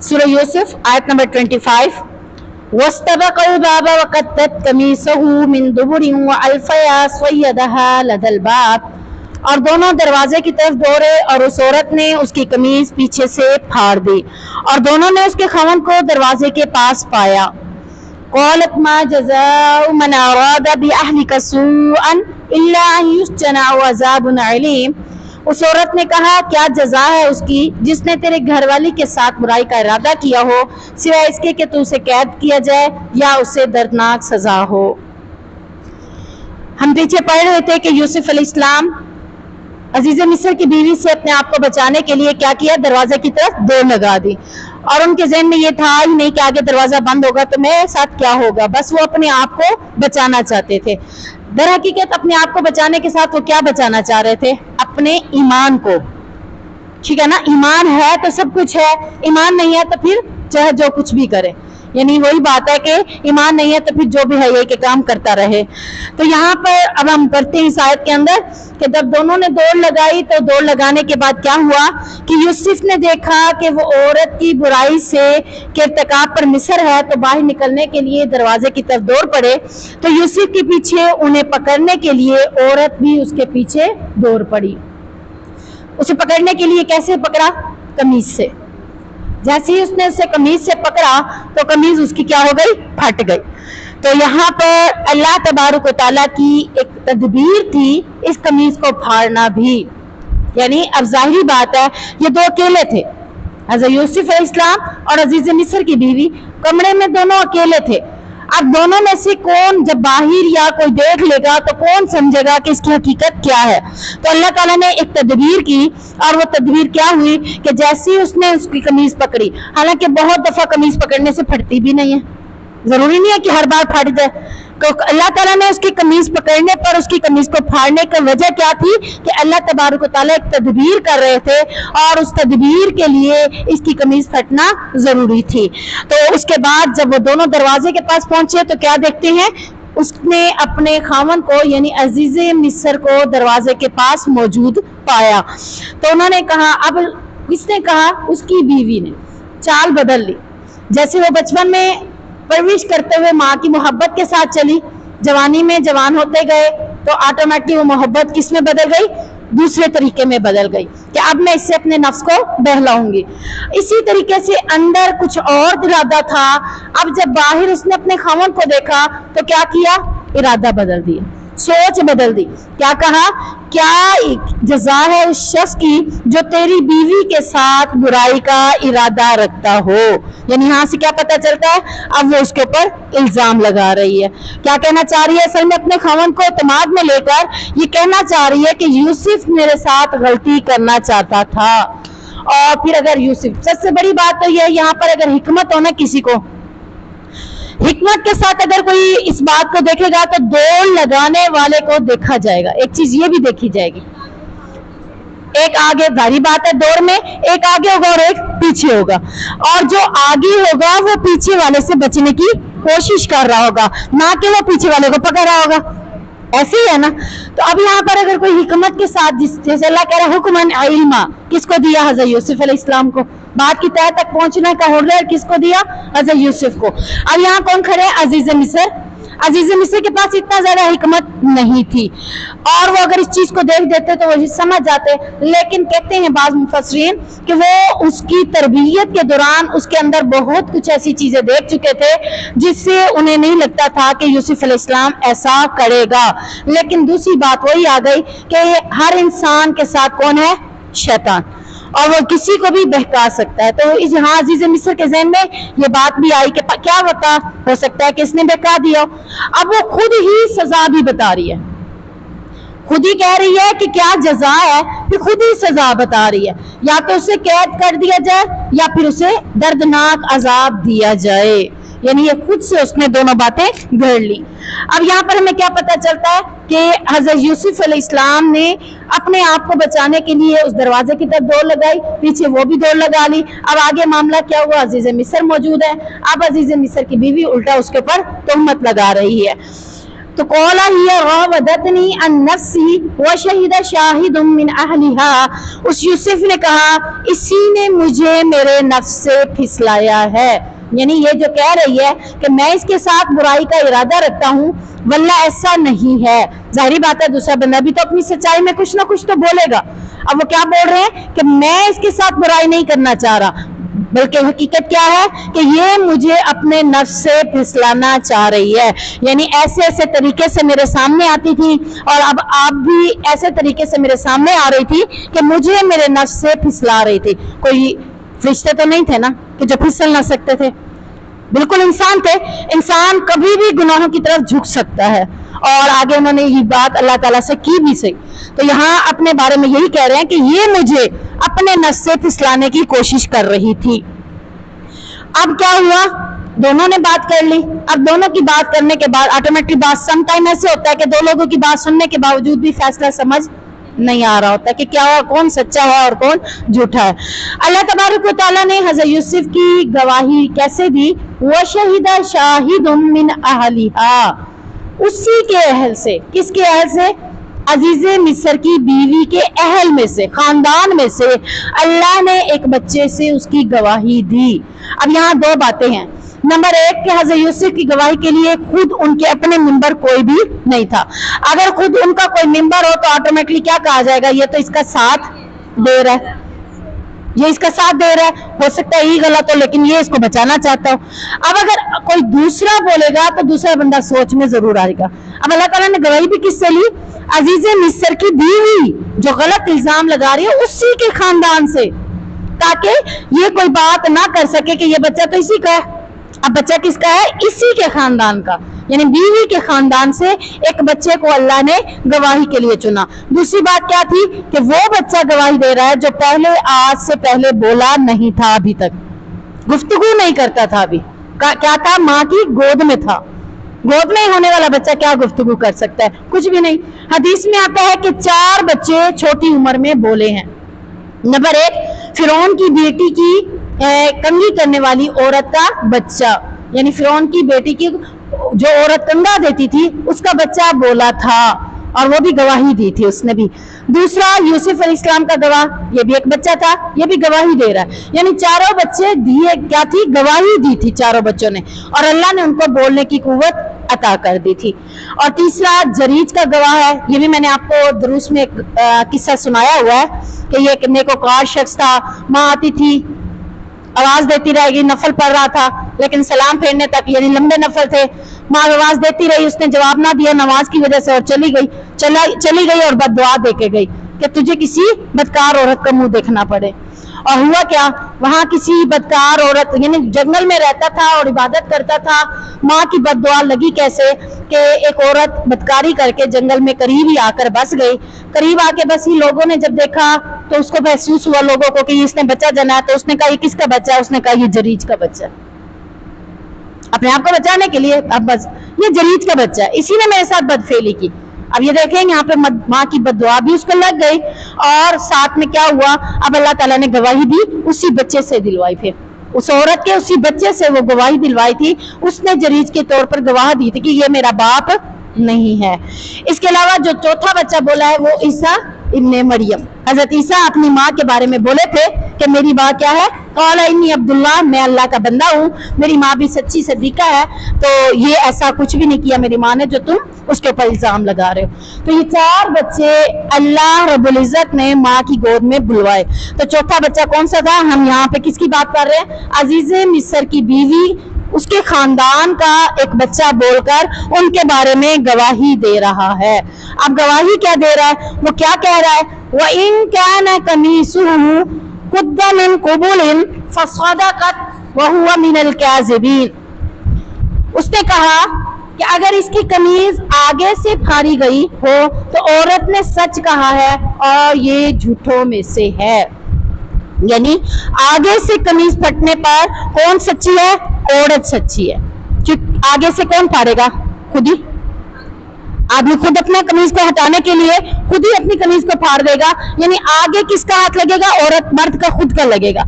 सूरह यूसुफ आयत नंबर 25। वस्तबक़ल बाब वक़द्दत कमीसहु मिन दुबुरिन व अल्फ़या सय्यदहा लदल बाब, और दोनों दरवाजे की तरफ दौड़े और उस औरत ने उसकी कमीज पीछे से फाड़ दी और दोनों ने उसके खमन को दरवाजे के पास पाया। क़ालत मा जज़ाउ मन अरादा बिअहलिका सूअन इल्ला अन युस्जना व अज़ाबुन अलीम। उस औरत ने कहा, क्या जजा है उसकी जिसने तेरे घरवाली के साथ बुराई का इरादा किया हो, सिवाय इसके कि तू उसे कैद किया जाए या उसे दर्दनाक सजा हो। हम पीछे पढ़ रहे थे कि यूसुफ अलैहिस्सलाम अजीज मिस्र की बीवी से अपने आप को बचाने के लिए क्या किया, दरवाजे की तरफ दौड़ लगा दी और उनके ज़हन में ये था ही नहीं कि आगे दरवाजा बंद होगा तो मेरे साथ क्या होगा, बस वो अपने आप को बचाना चाहते थे। दर हकीकत अपने आप को बचाने के साथ वो क्या बचाना चाह रहे थे, अपने ईमान को। ठीक है ना, ईमान है तो सब कुछ है, ईमान नहीं है तो फिर चाहे जो कुछ भी करे, यानी वही बात है कि ईमान नहीं है तो फिर जो भी है ये के काम करता रहे। तो यहाँ पर अब हम पढ़ते हैं इस आयत के अंदर कि जब दोनों ने दौड़ लगाई तो दौड़ लगाने के बाद क्या हुआ कि यूसुफ ने देखा कि वो औरत की बुराई से के इर्तिकाब पर मिस्र है, तो बाहर निकलने के लिए दरवाजे की तरफ दौड़ पड़े। तो यूसुफ के पीछे उन्हें पकड़ने के लिए औरत भी उसके पीछे दौड़ पड़ी। उसे पकड़ने के लिए कैसे पकड़ा, कमीज से। जैसे ही उसने उसे कमीज से पकड़ा तो कमीज उसकी क्या हो गई, फट गई। तो यहाँ पर अल्लाह तबारक व तआला की एक तदबीर थी इस कमीज को फाड़ना भी। यानी अब जाहिरी बात है ये दो अकेले थे, हज़रत यूसुफ अलैहिस्सलाम और अजीज मिस्र की बीवी कमरे में दोनों अकेले थे। अब दोनों में से कौन जब बाहर या कोई देख लेगा तो कौन समझेगा कि इसकी हकीकत क्या है। तो अल्लाह ताला ने एक तदबीर की और वो तदबीर क्या हुई कि जैसे ही उसने उसकी कमीज पकड़ी, हालांकि बहुत दफा कमीज पकड़ने से फटती भी नहीं है, जरूरी नहीं है कि हर बार फट जाए। तो अल्लाह ताला ने उसकी कमीज पकड़ने पर उसकी कमीज को फाड़ने की वजह क्या थी कि अल्लाह तबारक व तआला एक तदबीर कर रहे थे और उस तदबीर के लिए इसकी कमीज फटना जरूरी थी। तो उसके बाद जब वो दोनों दरवाजे के पास पहुंचे तो क्या देखते हैं, उसने अपने खामन को यानी अजीज मिस्र को दरवाजे के पास मौजूद पाया। तो उन्होंने कहा, अब किसने कहा, उसकी बीवी ने चाल बदल ली। जैसे वो बचपन में परवरिश करते हुए माँ की मोहब्बत के साथ चली, जवानी में जवान होते गए तो ऑटोमेटिकली वो मोहब्बत किस में बदल गई, दूसरे तरीके में बदल गई कि अब मैं इससे अपने नफ्स को बहलाऊंगी। इसी तरीके से अंदर कुछ और इरादा था, अब जब बाहर उसने अपने खामन को देखा तो क्या किया, इरादा बदल दिया, सोच बदल दी। क्या कहा, क्या जजा है उस शख्स की जो तेरी बीवी के साथ बुराई का इरादा रखता हो। यानी यहाँ से क्या पता चलता है, अब वो उसके ऊपर इल्जाम लगा रही है। क्या कहना चाह रही है, असल में अपने खामन को इत्मीनान में लेकर ये कहना चाह रही है कि यूसुफ मेरे साथ गलती करना चाहता था। और फिर अगर यूसुफ, सबसे बड़ी बात तो ये यहाँ पर अगर हिकमत हो ना, किसी को हिकमत के साथ अगर कोई इस बात को देखेगा तो दौड़ लगाने वाले को देखा जाएगा। एक चीज ये भी देखी जाएगी, एक आगे, भारी बात है दौड़ में एक आगे होगा और एक पीछे होगा, और जो आगे होगा वो पीछे वाले से बचने की कोशिश कर रहा होगा, ना कि वो पीछे वाले को पकड़ रहा होगा। ऐसे ही है ना। तो अब यहाँ पर अगर कोई हिकमत के साथ, जैसे अल्लाह कह रहा है हुक्मन इल्मा, किसको दिया, हज़रत यूसुफ अलैहिस्सलाम को। बात की तह तक पहुंचने का ऑर्डर किसको दिया, हज़रत यूसुफ को। अब यहाँ कौन खड़े हैं, अजीज मिस्र। अजीज मिस्र के पास इतना ज्यादा हिकमत नहीं थी और वो अगर इस चीज को देख देते तो वो समझ जाते, लेकिन कहते हैं बाज़ मुफस्सिरीन कि वो उसकी तरबियत के दौरान उसके अंदर बहुत कुछ ऐसी चीजें देख चुके थे जिससे उन्हें नहीं लगता था कि यूसुफ अलैहिस्सलाम ऐसा करेगा। लेकिन दूसरी बात वही आ गई कि हर इंसान के साथ कौन है, शैतान, और वो किसी को भी बहका सकता है। तो इस यहाँ अजीज मिस्र के ज़हन में ये बात भी आई कि क्या बता, हो सकता है कि इसने बहका दिया। अब वो खुद ही सजा भी बता रही है, खुद ही कह रही है कि क्या जजा है, फिर खुद ही सजा बता रही है, या तो उसे कैद कर दिया जाए या फिर उसे दर्दनाक अजाब दिया जाए। यानी ये खुद से उसने दोनों बातें गढ़ ली। अब यहाँ पर हमें क्या पता चलता है कि हज़रत यूसुफ अलैहिस्सलाम ने अपने आप को बचाने के लिए उस दरवाजे की तरफ दौड़ लगाई, पीछे वो भी दौड़ लगा ली। अब आगे मामला क्या हुआ, अजीज मिस्र मौजूद है। अब अजीज मिस्र की बीवी उल्टा उसके ऊपर तोहमत लगा रही है। तो कौला हिया रावदतनी अन नफ्सी व शहीदा शाहिदुम मिन अहलिहा, उस यूसुफ ने कहा इसी ने मुझे मेरे नफ्स से फिसलाया है, यानी ये जो कह रही है कि मैं इसके साथ बुराई का इरादा रखता हूँ, वल्ला ऐसा नहीं है। जाहिर बात है दूसरा बंदा भी तो अपनी सच्चाई में कुछ ना कुछ तो बोलेगा। अब वो क्या बोल रहे हैं कि मैं इसके साथ बुराई नहीं करना चाह रहा, बल्कि हकीकत क्या है कि ये मुझे अपने नफ्स से फिसलाना चाह रही है, यानी ऐसे ऐसे तरीके से मेरे सामने आती थी और अब आप भी ऐसे तरीके से मेरे सामने आ रही थी कि मुझे मेरे नफ्स से फिसला रही थी। कोई फरिश्ते तो नहीं थे ना कि जो फिसल ना सकते थे, बिल्कुल इंसान थे। इंसान कभी भी गुनाहों की तरफ झुक सकता है, और आगे उन्होंने ये बात अल्लाह ताला से की भी सही। तो यहाँ अपने बारे में यही कह रहे हैं कि ये मुझे अपने नफ्स से फिसलाने की कोशिश कर रही थी। अब क्या हुआ, दोनों ने बात कर ली। अब दोनों की बात करने के बाद ऑटोमेटिकली बात, सम टाइम ऐसे होता है कि दो लोगों की बात सुनने के बावजूद भी फैसला समझ नहीं आ रहा होता कि क्या कौन सच्चा है और कौन झूठा है। अल्लाह तबारक व तआला ने हज़रत यूसुफ की गवाही कैसे दी, वो शहीदा शाहिदुम मिन अहलिहा, उसी के अहल से। किसके अहल से? अजीज़े मिस्र की बीवी के अहल में से, खानदान में से अल्लाह ने एक बच्चे से उसकी गवाही दी। अब यहाँ दो बातें हैं। नंबर एक कि हज़रत यूसुफ की गवाही के लिए खुद उनके अपने मिंबर कोई भी नहीं था। अगर खुद उनका कोई मिंबर हो तो ऑटोमेटिकली क्या कहा जाएगा, ये तो इसका साथ दे रहा है, ये इसका साथ दे रहा है, हो सकता है ये गलत हो लेकिन ये इसको बचाना चाहता हो। अब अगर कोई दूसरा बोलेगा तो दूसरा बंदा सोच में जरूर आएगा। अब अल्लाह ताला ने गवाही भी किससे ली? अजीज़े मिस्र की बीवी जो गलत इल्जाम लगा रही है उसी के खानदान से, ताकि ये कोई बात ना कर सके कि ये बच्चा तो इसी का है। अब बच्चा किसका है? इसी के खानदान का, यानी बीवी के खानदान से एक बच्चे को अल्लाह ने गवाही के लिए चुना। दूसरी बात क्या थी कि वो बच्चा गवाही दे रहा है जो पहले, आज से पहले बोला नहीं था, अभी तक गुफ्तगू नहीं करता था, अभी क्या था, माँ की गोद में था। गोद में होने वाला बच्चा क्या गुफ्तगू कर सकता है? कुछ भी नहीं। हदीस में आता है कि 4 बच्चे छोटी उम्र में बोले हैं। नंबर 1 फिरौन की बेटी की कंघी करने वाली औरत का बच्चा, यानी फिरौन की बेटी की जो औरत कंधा देती थी उसका बच्चा बोला था, और वो भी गवाही दी थी उसने भी। दूसरा यूसुफ अलैहिस्सलाम का गवाह, ये भी एक बच्चा था, ये भी गवाही दे रहा है। यानी चारों बच्चे दिए, क्या थी, गवाही दी थी चारों बच्चों ने, और अल्लाह ने उनको बोलने की कुव्वत अता कर दी थी। और तीसरा जरीज का गवाह है, ये भी मैंने आपको दुरूस में एक किस्सा सुनाया हुआ है कि ये एक नेकोकार शख्स था, माँ आती थी, आवाज देती रहेगी, नफल पढ़ रहा था लेकिन सलाम फेरने तक, यानी लंबे नफल थे, माँ आवाज देती रही, उसने जवाब ना दिया नमाज की वजह से और चली गई और बददुआ दे के गई कि तुझे किसी बदकार औरत का मुंह देखना पड़े। और हुआ क्या, वहां किसी बदकार औरत, यानी जंगल में रहता था और इबादत करता था, माँ की बददुआ लगी कैसे कि एक औरत बदकारी करके जंगल में करीब ही आकर बस गई। करीब आके बसी, लोगों ने जब देखा तो उसको महसूस हुआ लोगों को कि इसने बच्चा जना है, तो उसने कहा ये किसका बच्चा है? उसने कहा ये जरीज का बच्चा है। अपने आप को बचाने के लिए, अब बस ये जरीज का बच्चा है, इसी ने मेरे साथ बदफेली की। अब ये देखें यहाँ पे माँ की बददुआ भी उसको लग गई, और साथ में क्या हुआ, अब अल्लाह ताला ने गवाही दी, उसी बच्चे से दिलवाई, फिर उस औरत के उसी बच्चे से वो गवाही दिलवाई थी। उसने जरीज के तौर पर गवाह दी थी कि ये मेरा बाप नहीं है। इसके अलावा जो चौथा बच्चा बोला है वो ईसा इब्ने मरियम, हजरत ईसा अपनी माँ के बारे में बोले थे कि मेरी माँ क्या है, क़ाला इन्नी अब्दुल्लाह, मैं अल्लाह का बंदा हूँ, मेरी माँ भी सच्ची सदीका है, तो ये ऐसा कुछ भी नहीं किया मेरी माँ ने जो तुम उसके ऊपर इल्जाम लगा रहे हो। तो ये 4 बच्चे अल्लाह रब्बुल इज्जत ने माँ की गोद में बुलवाए। तो चौथा बच्चा कौन सा था? हम यहाँ पे किसकी बात कर रहे हैं? अजीज़े मिस्र की बीवी, उसके खानदान का एक बच्चा बोलकर उनके बारे में गवाही दे रहा है। अब गवाही क्या दे रहा है, वो क्या कह रहा है, व इन काना कमीसुहु कुद्दा मिन कुबुलिन फसदक़त व हुवा मिनल काज़िबीन। उसने कहा कि अगर इसकी कमीज आगे से फाड़ी गई हो तो औरत ने सच कहा है और ये झूठों में से है। यानी आगे से कमीज फटने पर कौन सच्ची है? औरत सच्ची है। आगे से कौन फाड़ेगा? खुद ही। आदमी खुद अपने कमीज को हटाने के लिए खुद ही अपनी कमीज को फाड़ देगा, यानी आगे किसका हाथ लगेगा? औरत, मर्द का खुद का लगेगा।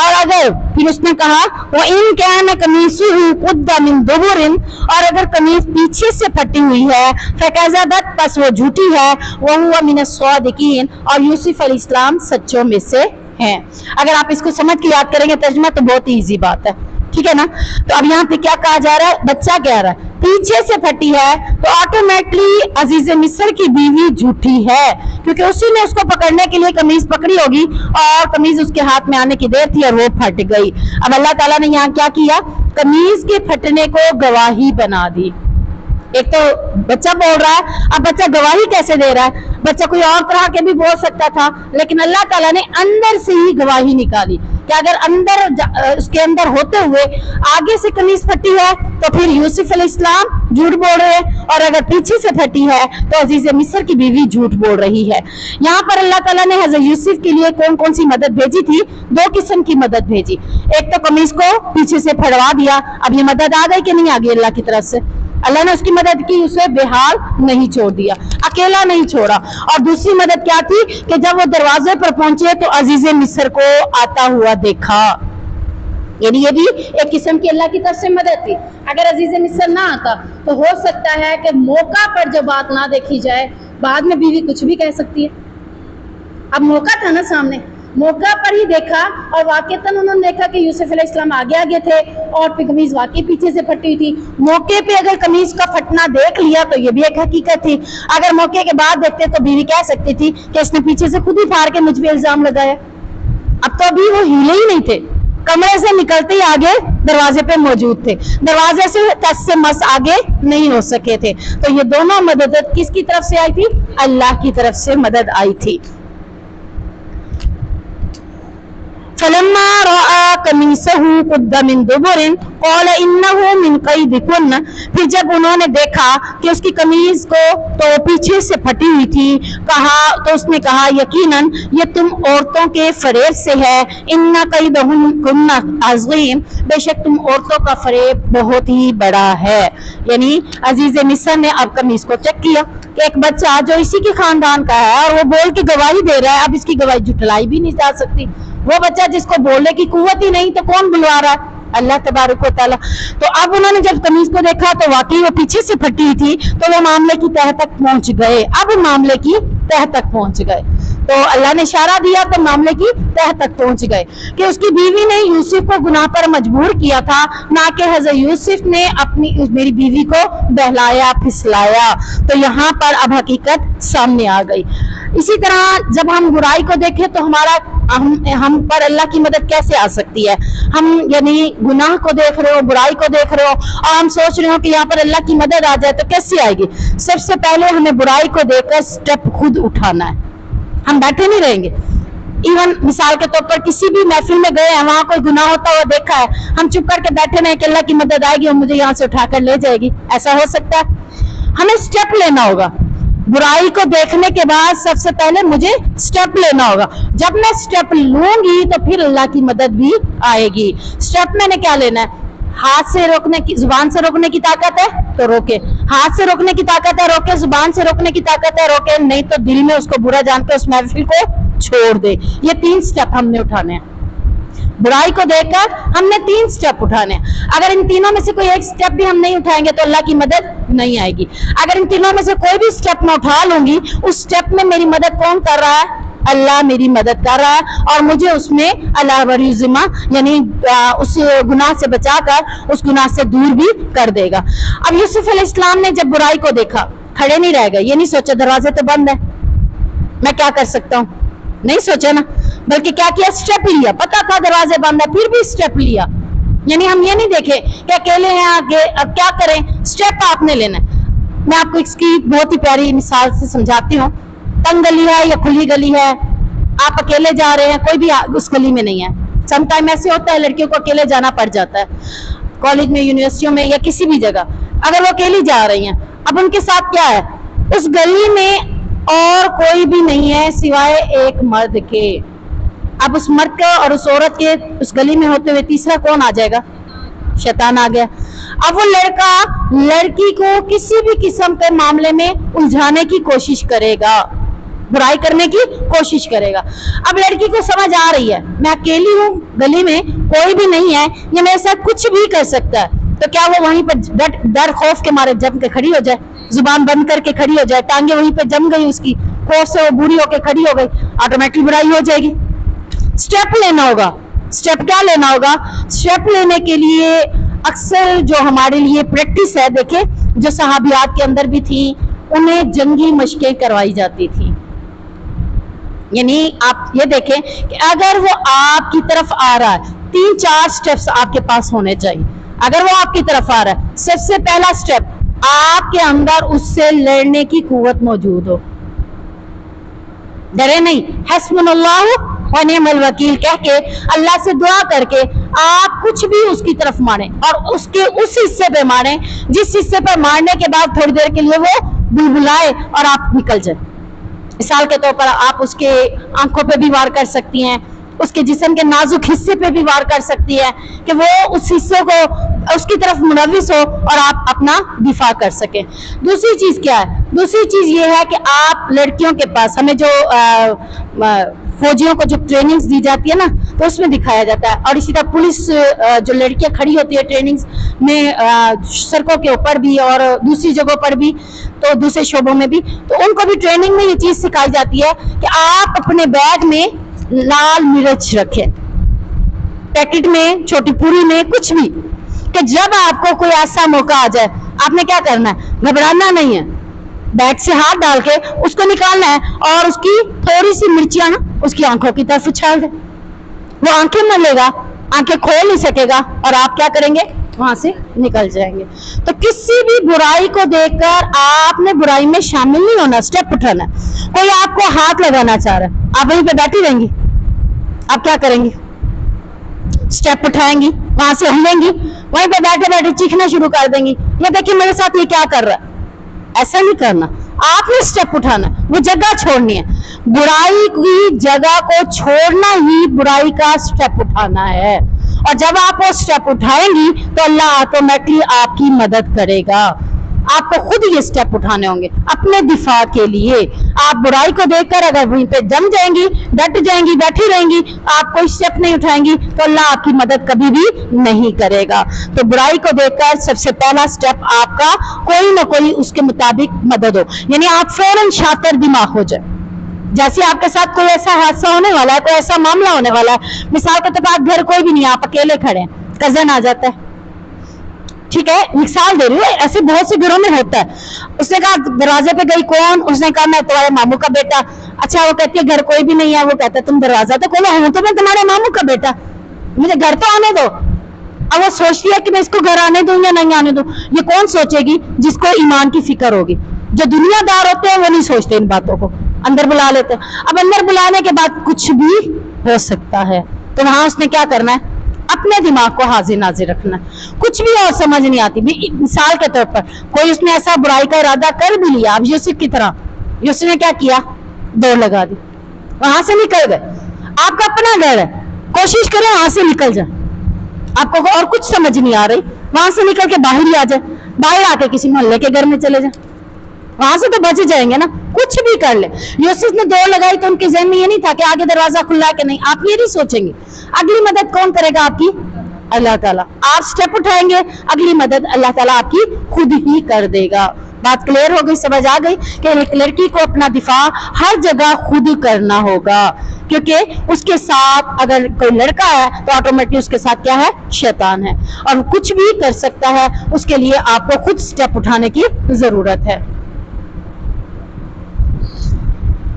और अगर फिर उसने कहा वो इन कान कमीसुहु कुद्दा मिन दुबुरिन, और अगर कमीज पीछे से फटी हुई है फकज़बत, बस वो झूठी है, वो हुआ मिन अस्सादिकीन, और यूसुफ अलैहिस्सलाम सच्चों में से हैं। अगर आप इसको समझ के याद करेंगे तर्जुमा तो बहुत ही इजी बात है, ठीक है ना। तो अब यहाँ पे क्या कहा जा रहा है, बच्चा कह रहा है पीछे से फटी है तो ऑटोमेटिकली अजीज मिस्र की बीवी झूठी है, क्योंकि उसी ने उसको पकड़ने के लिए कमीज पकड़ी होगी और कमीज उसके हाथ में आने की देर थी और वो फट गई। अब अल्लाह ताला ने यहाँ क्या किया, कमीज के फटने को गवाही बना दी। एक तो बच्चा बोल रहा है, अब बच्चा गवाही कैसे दे रहा है, बच्चा कोई और तरह के भी बोल सकता था, लेकिन अल्लाह ताला ने अंदर से ही गवाही निकाली कि अगर अंदर उसके अंदर होते हुए आगे से कमीज फटी है तो फिर यूसुफ अलैहिस्सलाम झूठ बोल रहे हैं, और अगर पीछे से फटी है तो अजीज मिस्र की बीवी झूठ बोल रही है। यहाँ पर अल्लाह ताला ने हज़रत यूसुफ के लिए कौन कौन सी मदद भेजी थी, दो किस्म की मदद भेजी। एक तो कमीज को पीछे से फड़वा दिया, अब ये मदद आ गई कि नहीं आ गई अल्लाह की तरफ से, अल्लाह ने उसकी मदद की, उसे बेहाल नहीं छोड़ दिया, अकेला नहीं छोड़ा। और दूसरी मदद क्या थी कि जब वो दरवाजे पर पहुंचे तो अजीज मिस्र को आता हुआ देखा, यानी ये भी एक किस्म की अल्लाह की तरफ से मदद थी। अगर अजीज मिस्र ना आता तो हो सकता है कि मौका पर जब बात ना देखी जाए बाद में बीवी कुछ भी कह सकती है। अब मौका था ना सामने, मौका पर ही देखा और वाकईतन उन्होंने देखा कि यूसुफ अलैहिस्सलाम आगे आगे थे और कमीज वाकई पीछे से फटी हुई थी। मौके पे अगर कमीज का फटना देख लिया तो ये भी एक हकीकत थी, अगर मौके के बाद देखते तो बीवी कह सकती थी कि इसने पीछे से खुद ही फाड़ के मुझ पे इल्जाम लगाया। अब तो अभी वो हिले ही नहीं थे, कमरे से निकलते ही आगे दरवाजे पे मौजूद थे, दरवाजे से टस से मस आगे नहीं हो सके थे। तो ये दोनों मदद किसकी तरफ से आई थी, अल्लाह की तरफ से मदद आई थी। फलम्मा रआ कमीसहु कुद्दा मिन दुबुरिन क़ाल इन्नहु मिन कैदिकुन्न, फिर जब उन्होंने देखा कि उसकी कमीज को तो पीछे से फटी हुई थी, कहा तो उसने कहा यकीनन ये तुम औरतों के फरेब से है, इन्ना कैदहुन्ना अज़ीम, बेशक तुम औरतों का फरेब बहुत ही बड़ा है। यानी अजीज मिस्र ने अब कमीज को चेक किया कि एक बच्चा जो इसी के खानदान का है और वो बोल के गवाही दे रहा है, अब इसकी गवाही जुटलाई भी नहीं जा सकती। वो बच्चा जिसको बोलने की कुव्वत ही नहीं तो कौन बुलवा रहा है, अल्लाह तबारक व तआला। तो अब उन्होंने जब कमीज को देखा तो वाकई वो पीछे से फटी हुई थी, तो वो मामले की तह तक पहुंच गए, अब मामले की तह तक पहुंच गए। तो अल्लाह ने इशारा दिया तो मामले की तह तक पहुंच गए कि उसकी बीवी ने यूसुफ को गुनाह पर मजबूर किया था, ना कि हज़रत यूसुफ ने अपनी मेरी बीवी को बहलाया फिसलाया। तो यहाँ पर अब हकीकत सामने आ गई। इसी तरह जब हम बुराई को देखें तो हम पर अल्लाह की मदद कैसे आ सकती है। हम यानी गुनाह को देख रहे हो, बुराई को देख रहे हो और हम सोच रहे हो कि यहाँ पर अल्लाह की मदद आ जाए तो कैसे आएगी। सबसे पहले हमें बुराई को देखकर स्टेप खुद उठाना है, हम बैठे नहीं रहेंगे। इवन मिसाल के तौर पर किसी भी महफिल में गए हैं, वहां कोई गुनाह होता हुआ देखा है, हम चुप करके बैठे नहीं कि अल्लाह की मदद आएगी और मुझे यहाँ से उठाकर ले जाएगी, ऐसा हो सकता है। हमें स्टेप लेना होगा। बुराई को देखने के बाद सबसे पहले मुझे स्टेप लेना होगा। जब मैं स्टेप लूंगी तो फिर अल्लाह की मदद भी आएगी। स्टेप मैंने क्या लेना है, हाथ से रोकने की, जुबान से रोकने की ताकत है तो रोके, हाथ से रोकने की ताकत है रोके, जुबान से रोकने की ताकत है रोके, नहीं तो दिल में उसको बुरा जानकर उस महफिल को छोड़ दे। ये 3 स्टेप हमने उठाने हैं। बुराई को देखकर हमने 3 स्टेप उठाने हैं। अगर इन तीनों में से कोई एक स्टेप भी हम नहीं उठाएंगे तो अल्लाह की मदद नहीं आएगी। अगर इन तीनों में से कोई भी स्टेप मैं उठा लूंगी, उस स्टेप में मेरी मदद कौन कर रहा है, अल्लाह मेरी मदद कर रहा है और मुझे उसमें अल्लाह वरीज़िमा यानी उस गुनाह से बचाकर उस गुनाह से दूर भी कर देगा। अब यूसुफ अलैहिस्सलाम ने जब बुराई को देखा, खड़े नहीं रह गए, ये नहीं सोचा दरवाजे तो बंद है, मैं क्या कर सकता हूँ, नहीं सोचा ना, बल्कि क्या किया, स्टेप लिया। पता था दरवाजे बंद है फिर भी स्टेप लिया। यानी हम ये नहीं देखे कि अकेले हैं आगे, अब क्या करें, स्टेप आपने लेना है। मैं आपको इसकी बहुत ही प्यारी मिसाल से समझाती हूँ। तंग गली है या खुली गली है, आप अकेले जा रहे हैं, कोई भी उस गली में नहीं है। सम टाइम ऐसे होता है लड़कियों को अकेले जाना पड़ जाता है, कॉलेज में, यूनिवर्सिटियों में या किसी भी जगह, अगर वो अकेली जा रही हैं, अब उनके साथ क्या है, उस गली में और कोई भी नहीं है सिवाय एक मर्द के। अब उस मर्द का और उस औरत के उस गली में होते हुए तीसरा कौन आ जाएगा, शैतान आ गया। अब वो लड़का लड़की को किसी भी किस्म के मामले में उलझाने की कोशिश करेगा, बुराई करने की कोशिश करेगा। अब लड़की को समझ आ रही है मैं अकेली हूँ, गली में कोई भी नहीं है, ये मेरे साथ कुछ भी कर सकता है, तो क्या वो वहीं पर डर खौफ के मारे जम के खड़ी हो जाए, जुबान बंद करके खड़ी हो जाए, टांगे वहीं पे जम गई उसकी, खौफ से वो बूढ़ी होकर खड़ी हो गई, ऑटोमेटिक बुराई हो जाएगी। स्टेप लेना होगा। स्टेप क्या लेना होगा? स्टेप लेने के लिए अक्सर जो हमारे लिए प्रैक्टिस है, देखे जो सहाबियात के अंदर भी थी, उन्हें जंगी मशकें करवाई जाती थी। यानी आप ये देखें कि अगर वो आपकी तरफ आ रहा है, 3-4 स्टेप्स आपके पास होने चाहिए। अगर वो आपकी तरफ आ रहा है, सबसे पहला स्टेप, आपके अंदर उससे लड़ने की कुव्वत मौजूद हो। डरे नहीं, हस्बुनल्लाहु व निअमल वकील कह के अल्लाह से दुआ करके आप कुछ भी उसकी तरफ माने, और उसके उस हिस्से पे माने जिस हिस्से पर मारने के बाद थोड़ी देर के लिए वो बुलबुलाए और आप निकल जाए। मिसाल के तौर पर आप उसके आंखों पे भी वार कर सकती हैं, उसके जिस्म के नाजुक हिस्से पे भी वार कर सकती है कि वो उस हिस्से को उसकी तरफ मुनव्विस हो और आप अपना दिफा कर सकें। दूसरी चीज क्या है? दूसरी चीज ये है कि आप लड़कियों के पास, हमें जो फौजियों को जो ट्रेनिंग्स दी जाती है ना, तो उसमें दिखाया जाता है, और इसी तरह पुलिस जो लड़कियां खड़ी होती है ट्रेनिंग्स में सड़कों के ऊपर भी और दूसरी जगहों पर भी, तो दूसरे शोबों में भी, तो उनको भी ट्रेनिंग में ये चीज सिखाई जाती है कि आप अपने बैग में लाल मिर्च रखें, पैकेट में, छोटी पूरी में, कुछ भी, कि जब आपको कोई ऐसा मौका आ जाए, आपने क्या करना है? घबराना नहीं है, बैग से हाथ डाल के उसको निकालना है और उसकी थोड़ी सी मिर्चियां ना उसकी आंखों की तरफ उछाल दे। वो आंखें मलेगा, आंखें खोल नहीं सकेगा, और आप क्या करेंगे? वहां से निकल जाएंगे। तो किसी भी बुराई को देखकर आपने बुराई में शामिल नहीं होना, स्टेप उठाना। कोई आपको हाथ लगाना चाह रहा है, आप वहीं पे बैठी रहेंगी? आप क्या करेंगी? स्टेप उठाएंगी, वहां से हिलेंगी, वहीं पे बैठे बैठे चीखना शुरू कर देंगी, ये देखिए मेरे साथ ये क्या कर रहा है। ऐसा नहीं करना, आपने स्टेप उठाना, वो जगह छोड़नी है। बुराई की जगह को छोड़ना ही बुराई का स्टेप उठाना है, और जब आप वो स्टेप उठाएंगी तो अल्लाह ऑटोमेटिकली आपकी मदद करेगा। आपको खुद ये स्टेप उठाने होंगे अपने दिफा के लिए। आप बुराई को देखकर अगर वहीं पे जम जाएंगी, डट जाएंगी, बैठी रहेंगी, आप कोई स्टेप नहीं उठाएंगी, तो अल्लाह आपकी मदद कभी भी नहीं करेगा। तो बुराई को देखकर सबसे पहला स्टेप आपका कोई ना कोई उसके मुताबिक मदद हो, यानी आप फौरन शातिर दिमाग हो जाए। जैसे आपके साथ कोई ऐसा हादसा होने वाला है, कोई ऐसा मामला होने वाला है, मिसाल के तौर पर घर कोई भी नहीं, आप अकेले खड़े हैं, कजन आ जाता है, ठीक है, मिसाल दे रही हूँ, ऐसे बहुत से घरों में होता है। उसने कहा दरवाजे पे गई, कौन? उसने कहा मैं तुम्हारे मामू का बेटा। अच्छा, वो कहती है घर कोई भी नहीं है, वो कहता है तुम दरवाजा तो खोलो, हूं तो मैं तुम्हारे मामू का बेटा, मुझे घर तो आने दो। अब वो सोचती है कि मैं इसको घर आने दूं या नहीं आने दूं। ये कौन सोचेगी? जिसको ईमान की फिक्र होगी। जो दुनियादार होते हैं वो नहीं सोचते इन बातों को, अंदर बुला लेते हैं। अब अंदर बुलाने के बाद कुछ भी हो सकता है, तो वहां उसने क्या करना है? अपने दिमाग को हाजिर नाजिर रखना। कुछ भी और समझ नहीं आती। मिसाल के तौर पर कोई उसने ऐसा बुराई का इरादा कर भी लिया, अब यूसुफ की तरह, यूसुफ ने क्या किया? दौड़ लगा दी, वहां से निकल गए। आपका अपना घर है, कोशिश करें वहां से निकल जाए। आपको और कुछ समझ नहीं आ रही, वहां से निकल के बाहर ही आ जाए, बाहर आके किसी मोहल्ले के घर में चले जाए, वहां से तो बच जाएंगे ना। कुछ भी कर ले। यूसुफ ने दौड़ लगाई तो उनके जहन में ये नहीं था कि आगे दरवाजा खुला है कि नहीं। आप ये नहीं सोचेंगे। अगली मदद कौन करेगा आपकी? अल्लाह ताला। आप स्टेप उठाएंगे, अगली मदद अल्लाह ताला आपकी खुद ही कर देगा। बात क्लियर हो गई, समझ आ गई कि एक लड़की को अपना दिफा हर जगह खुद करना होगा, क्योंकि उसके साथ अगर कोई लड़का है तो ऑटोमेटिकली उसके साथ क्या है? शैतान है, और कुछ भी कर सकता है। उसके लिए आपको खुद स्टेप उठाने की जरूरत है।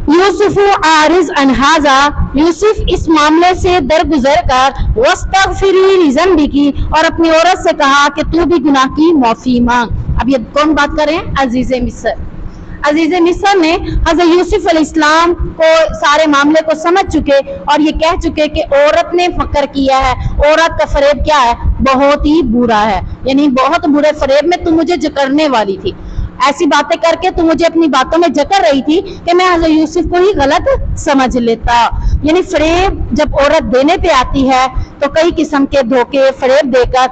यूसुफ आरिज अनहाजा, यूसुफ इस मामले से दरगुजर कर वस्तगफिरी लिज़ंबी की, और अपनी औरत से कहा कि तू भी गुनाह की माफी मांग। अब ये कौन बात कर रहे हैं? अजीज मिस्र। अजीज मिस्र ने हज़रत यूसुफ अलैहिस्सलाम को सारे मामले को समझ चुके और ये कह चुके कि औरत ने फकर किया है, औरत का फरेब क्या है? बहुत ही बुरा है, यानी बहुत बुरे फरेब में तू मुझे जकड़ने वाली थी। ऐसी बातें करके तू मुझे अपनी बातों में जकड़ रही थी कि मैं हज़रत यूसुफ को ही गलत समझ लेता। यानी फरेब जब औरत देने पे आती है तो कई किस्म के धोखे फरेब देकर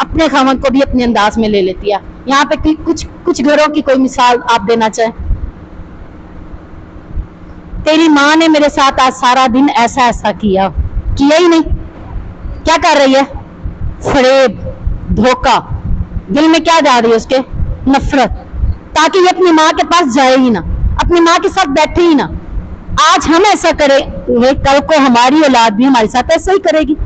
अपने खामन को भी अपने अंदाज में ले लेती है। यहाँ पे कुछ घरों की कोई मिसाल आप देना चाहें? तेरी माँ ने मेरे साथ आज सारा दिन ऐसा ऐसा किया ही नहीं। क्या कर रही है? फरेब, धोखा। दिल में क्या जा रही है उसके? नफरत, ताकि ये अपनी माँ के पास जाए ही ना, अपनी माँ के साथ बैठे ही ना। आज हम ऐसा करें, कल को हमारी औलाद भी हमारे साथ ऐसा ही करेगी,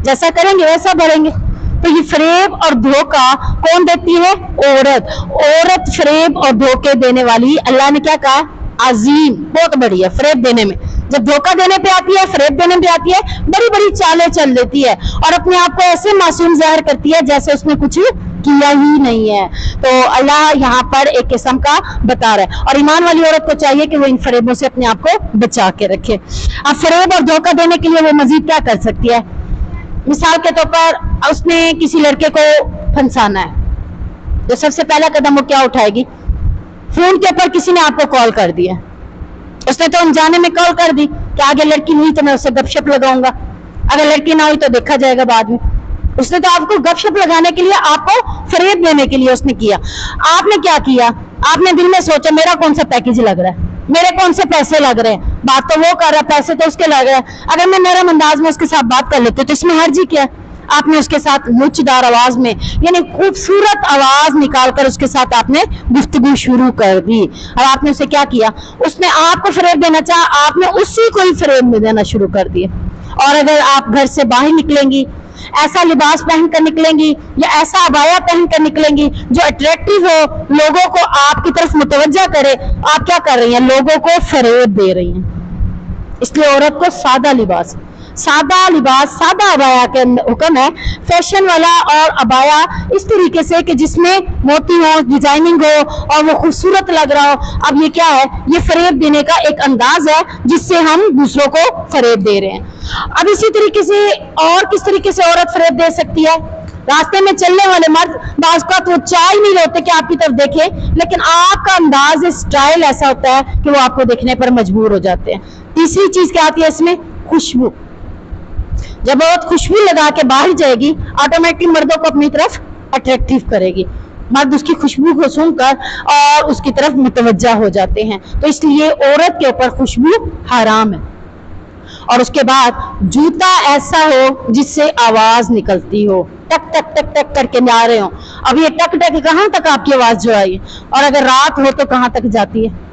जैसा करेंगे वैसा भरेंगे। तो ये फरेब और धोखा कौन देती है? औरत। औरत फरेब और धोखे देने वाली, अल्लाह ने क्या कहा? अजीम, बहुत बड़ी है फरेब देने में। जब धोखा देने पे आती है, फरेब देने पे आती है, बड़ी बड़ी चालें चल देती है और अपने आप को ऐसे मासूम जाहिर करती है जैसे उसने कुछ किया ही नहीं है। तो अल्लाह यहाँ पर एक किस्म का बता रहा है, और ईमान वाली औरत को चाहिए कि वो इन फरेबों से अपने आप को बचा के रखे। अब फरेब और धोखा देने के लिए वो मजीद क्या कर सकती है? मिसाल के तौर पर उसने किसी लड़के को फंसाना है, तो सबसे पहला कदम वो क्या उठाएगी? फोन के ऊपर किसी ने आपको कॉल कर दिया, उसने तो अनजाने में कॉल कर दी कि आगे लड़की हुई तो मैं उससे गपशप लगाऊंगा, अगर लड़की ना हुई तो देखा जाएगा बाद में। उसने तो आपको गपशप लगाने के लिए, आपको फरेब देने के लिए उसने किया। आपने क्या किया? आपने दिल में सोचा मेरा कौन सा पैकेज लग रहा है, मेरे कौन से पैसे लग रहे हैं, बात तो वो कर रहा है, पैसे तो उसके लग रहे हैं, अगर मैं नरम अंदाज में उसके साथ बात कर लेती तो इसमें हर्जी क्या है? आपने उसके साथ मुचदार आवाज में, यानी खूबसूरत आवाज निकालकर उसके साथ आपने गुफ्तगू शुरू कर दी। और आपने उसे क्या किया? उसने आपको फरेब देना चाहा, आपने उसी को ही फरेब में देना शुरू कर दिया। और अगर आप घर से बाहर निकलेंगी, ऐसा लिबास पहन कर निकलेंगी या ऐसा अबाया पहन कर निकलेंगी जो अट्रैक्टिव हो, लोगों को आपकी तरफ मुतवज्जा करे, आप क्या कर रही हैं? लोगों को फरेब दे रही हैं। इसलिए औरत को सादा लिबास, सादा अबाया के हुक्म है। फैशन वाला और अबाया इस तरीके से कि जिसमें मोती हो, डिजाइनिंग हो और वो खूबसूरत लग रहा हो। अब ये क्या है? ये फरेब देने का एक अंदाज है जिससे हम दूसरों को फरेब दे रहे हैं। अब इसी तरीके से और किस तरीके से औरत फरेब दे सकती है? रास्ते में चलने वाले मर्द बाज़ का तो चाह ही नहीं होते कि आपकी तरफ देखे, लेकिन आपका अंदाज, स्टाइल ऐसा होता है कि वो आपको देखने पर मजबूर हो जाते हैं। तीसरी चीज क्या आती है इसमें? खुशबू। जब औरत खुशबू लगा के बाहर जाएगी, ऑटोमेटिक मर्दों को अपनी तरफ अट्रैक्टिव करेगी, मर्द उसकी खुशबू को सुनकर और उसकी तरफ मुतवज्जा हो जाते हैं। तो इसलिए औरत के ऊपर खुशबू हराम है। और उसके बाद जूता ऐसा हो जिससे आवाज निकलती हो, टक टक टक टक करके जा रहे हो। अब ये टक टक कहाँ तक आपकी आवाज जो आई, और अगर रात हो तो कहाँ तक जाती है?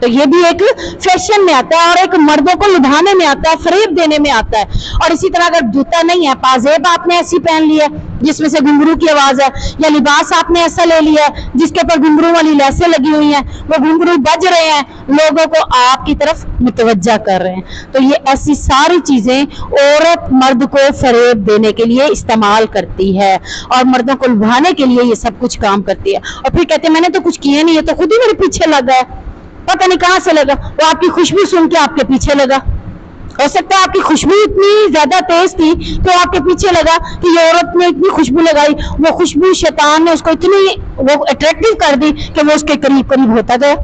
तो ये भी एक फैशन में आता है और एक मर्दों को लुभाने में आता है, फरेब देने में आता है। और इसी तरह अगर जूता नहीं है, पाजेब आपने ऐसी पहन ली है जिसमें से घुंघरू की आवाज है, या लिबास आपने ऐसा ले लिया है जिसके ऊपर घुंघरू वाली लेसें लगी हुई हैं, वो घुंघरू बज रहे हैं, लोगों को आपकी तरफ मुतवज्जा कर रहे हैं, तो ये ऐसी सारी चीजें औरत मर्द को फरेब देने के लिए इस्तेमाल करती है और मर्दों को लुभाने के लिए ये सब कुछ काम करती है। और फिर कहते हैं मैंने तो कुछ किया नहीं है, तो खुद ही मेरे पीछे लगा है, पता नहीं कहां से लगा, वो आपकी खुशबू सुन के आपके पीछे लगा। हो सकता है आपकी खुशबू इतनी ज्यादा तेज थी तो आपके पीछे लगा कि ये औरत ने इतनी खुशबू लगाई, वो खुशबू शैतान ने उसको इतनी वो अट्रैक्टिव कर दी कि वो उसके करीब करीब होता गया।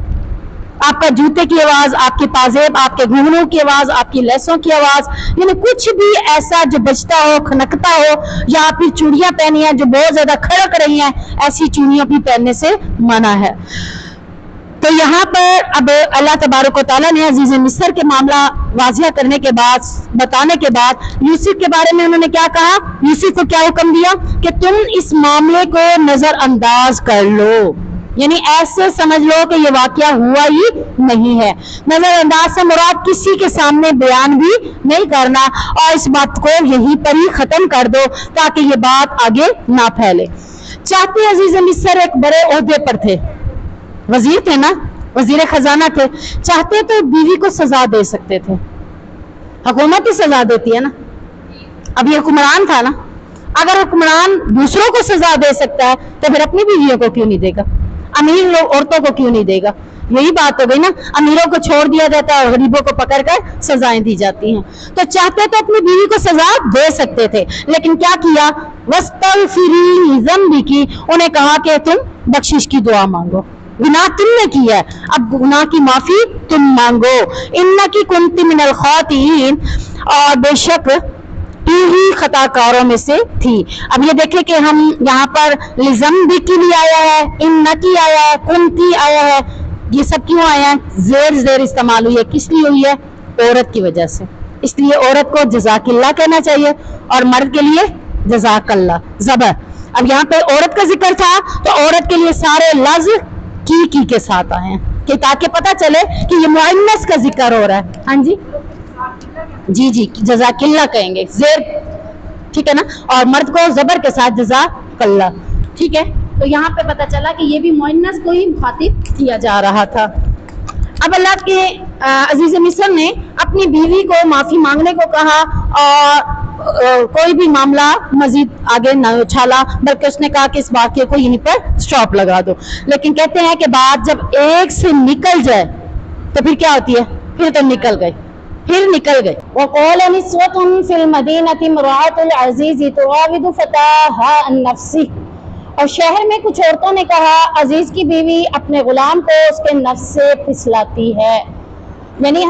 आपका जूते की आवाज, आपके पाजेब, आपके घुंघरू की आवाज, आपकी लेसों की आवाज, यानी कुछ भी ऐसा जो बजता हो, खनकता हो, या आप चूड़ियां पहनी है जो बहुत ज्यादा खड़क रही हैं, ऐसी चूड़ियां भी पहनने से मना है। तो यहाँ पर अब अल्लाह तबारक व तआला ने अजीज मिस्र के मामला वाजिया करने के बाद, बताने के बाद, यूसुफ के बारे में उन्होंने क्या कहा? यूसुफ को क्या हुक्म दिया कि तुम इस मामले को नजरअंदाज कर लो, यानी ऐसे समझ लो कि ये वाकया हुआ ही नहीं है। नजरअंदाज से मुराद किसी के सामने बयान भी नहीं करना, और इस बात को यहीं पर ही खत्म कर दो ताकि ये बात आगे ना फैले। चाहते अजीज मिस्र एक बड़े ओहदे पर थे, वजीर थे ना, वजीर खजाना थे, चाहते तो बीवी को सजा दे सकते थे, हुकूमत ही सजा देती है ना। अब ये हुक्मरान था ना, अगर हुक्मरान दूसरों को सजा दे सकता है तो फिर अपनी बीवियों को क्यों नहीं देगा, अमीर लोग औरतों को क्यों नहीं देगा? यही बात हो गई ना, अमीरों को छोड़ दिया जाता है और गरीबों को पकड़कर सजाएं दी जाती हैं। तो चाहते तो अपनी बीवी को सजा दे सकते थे, लेकिन क्या किया? वस्तगफिरी ज़ंबिकी, उन्हें कहा कि तुम बख्शिश की दुआ मांगो, गुनाह तुमने किया है, अब गुनाह की माफी तुम मांगो। इन्नकी कुंती मिनल खातीन, और बेशक तू ही खताकारों में से थी। अब ये देखें कि हम यहाँ पर लिज़म्बिकी भी आया है, इन्नकी आया है, कुंती आया है, ये सब क्यों आया है? जेर इस्तेमाल हुई है, किस लिए हुई है? औरत की वजह से। इसलिए औरत को जज़ाकिल्लाह कहना चाहिए और मर्द के लिए जज़ाकल्लाह ज़बर। अब यहाँ पे औरत का जिक्र था तो औरत के लिए सारे लफ्ज़ की के साथ आए हैं कि ताकि पता चले कि ये मुअन्नस का जिक्र हो रहा है। हाँ जी जी जज़ाकिल्लाह कहेंगे जेर, ठीक है ना, और मर्द को ज़बर के साथ जज़ाकल्लाह, ठीक है। तो यहाँ पे पता चला कि ये भी मुअन्नस को ही मुखातिब किया जा रहा था। अब अल्लाह के अजीज मिस्र ने अपनी बीवी को माफी मांगने को कहा और कोई भी मामला मजीद आगे न उछाला, बल्कि उसने कहा कि इस वाक़े को यहीं पर स्टॉप लगा दो। लेकिन कहते हैं कि बात जब एक से निकल जाए तो फिर क्या होती है? फिर तो निकल गई, फिर निकल गए। वक़ाल निस्वतुन फिल मदीनति इम्राअतुल अज़ीज़ तुराविदु फ़ताहा अन नफ्सिह, और शहर में कुछ औरतों ने कहा अजीज की बीवी अपने गुलाम को उसके नफ्स से फिसलाती है। यानी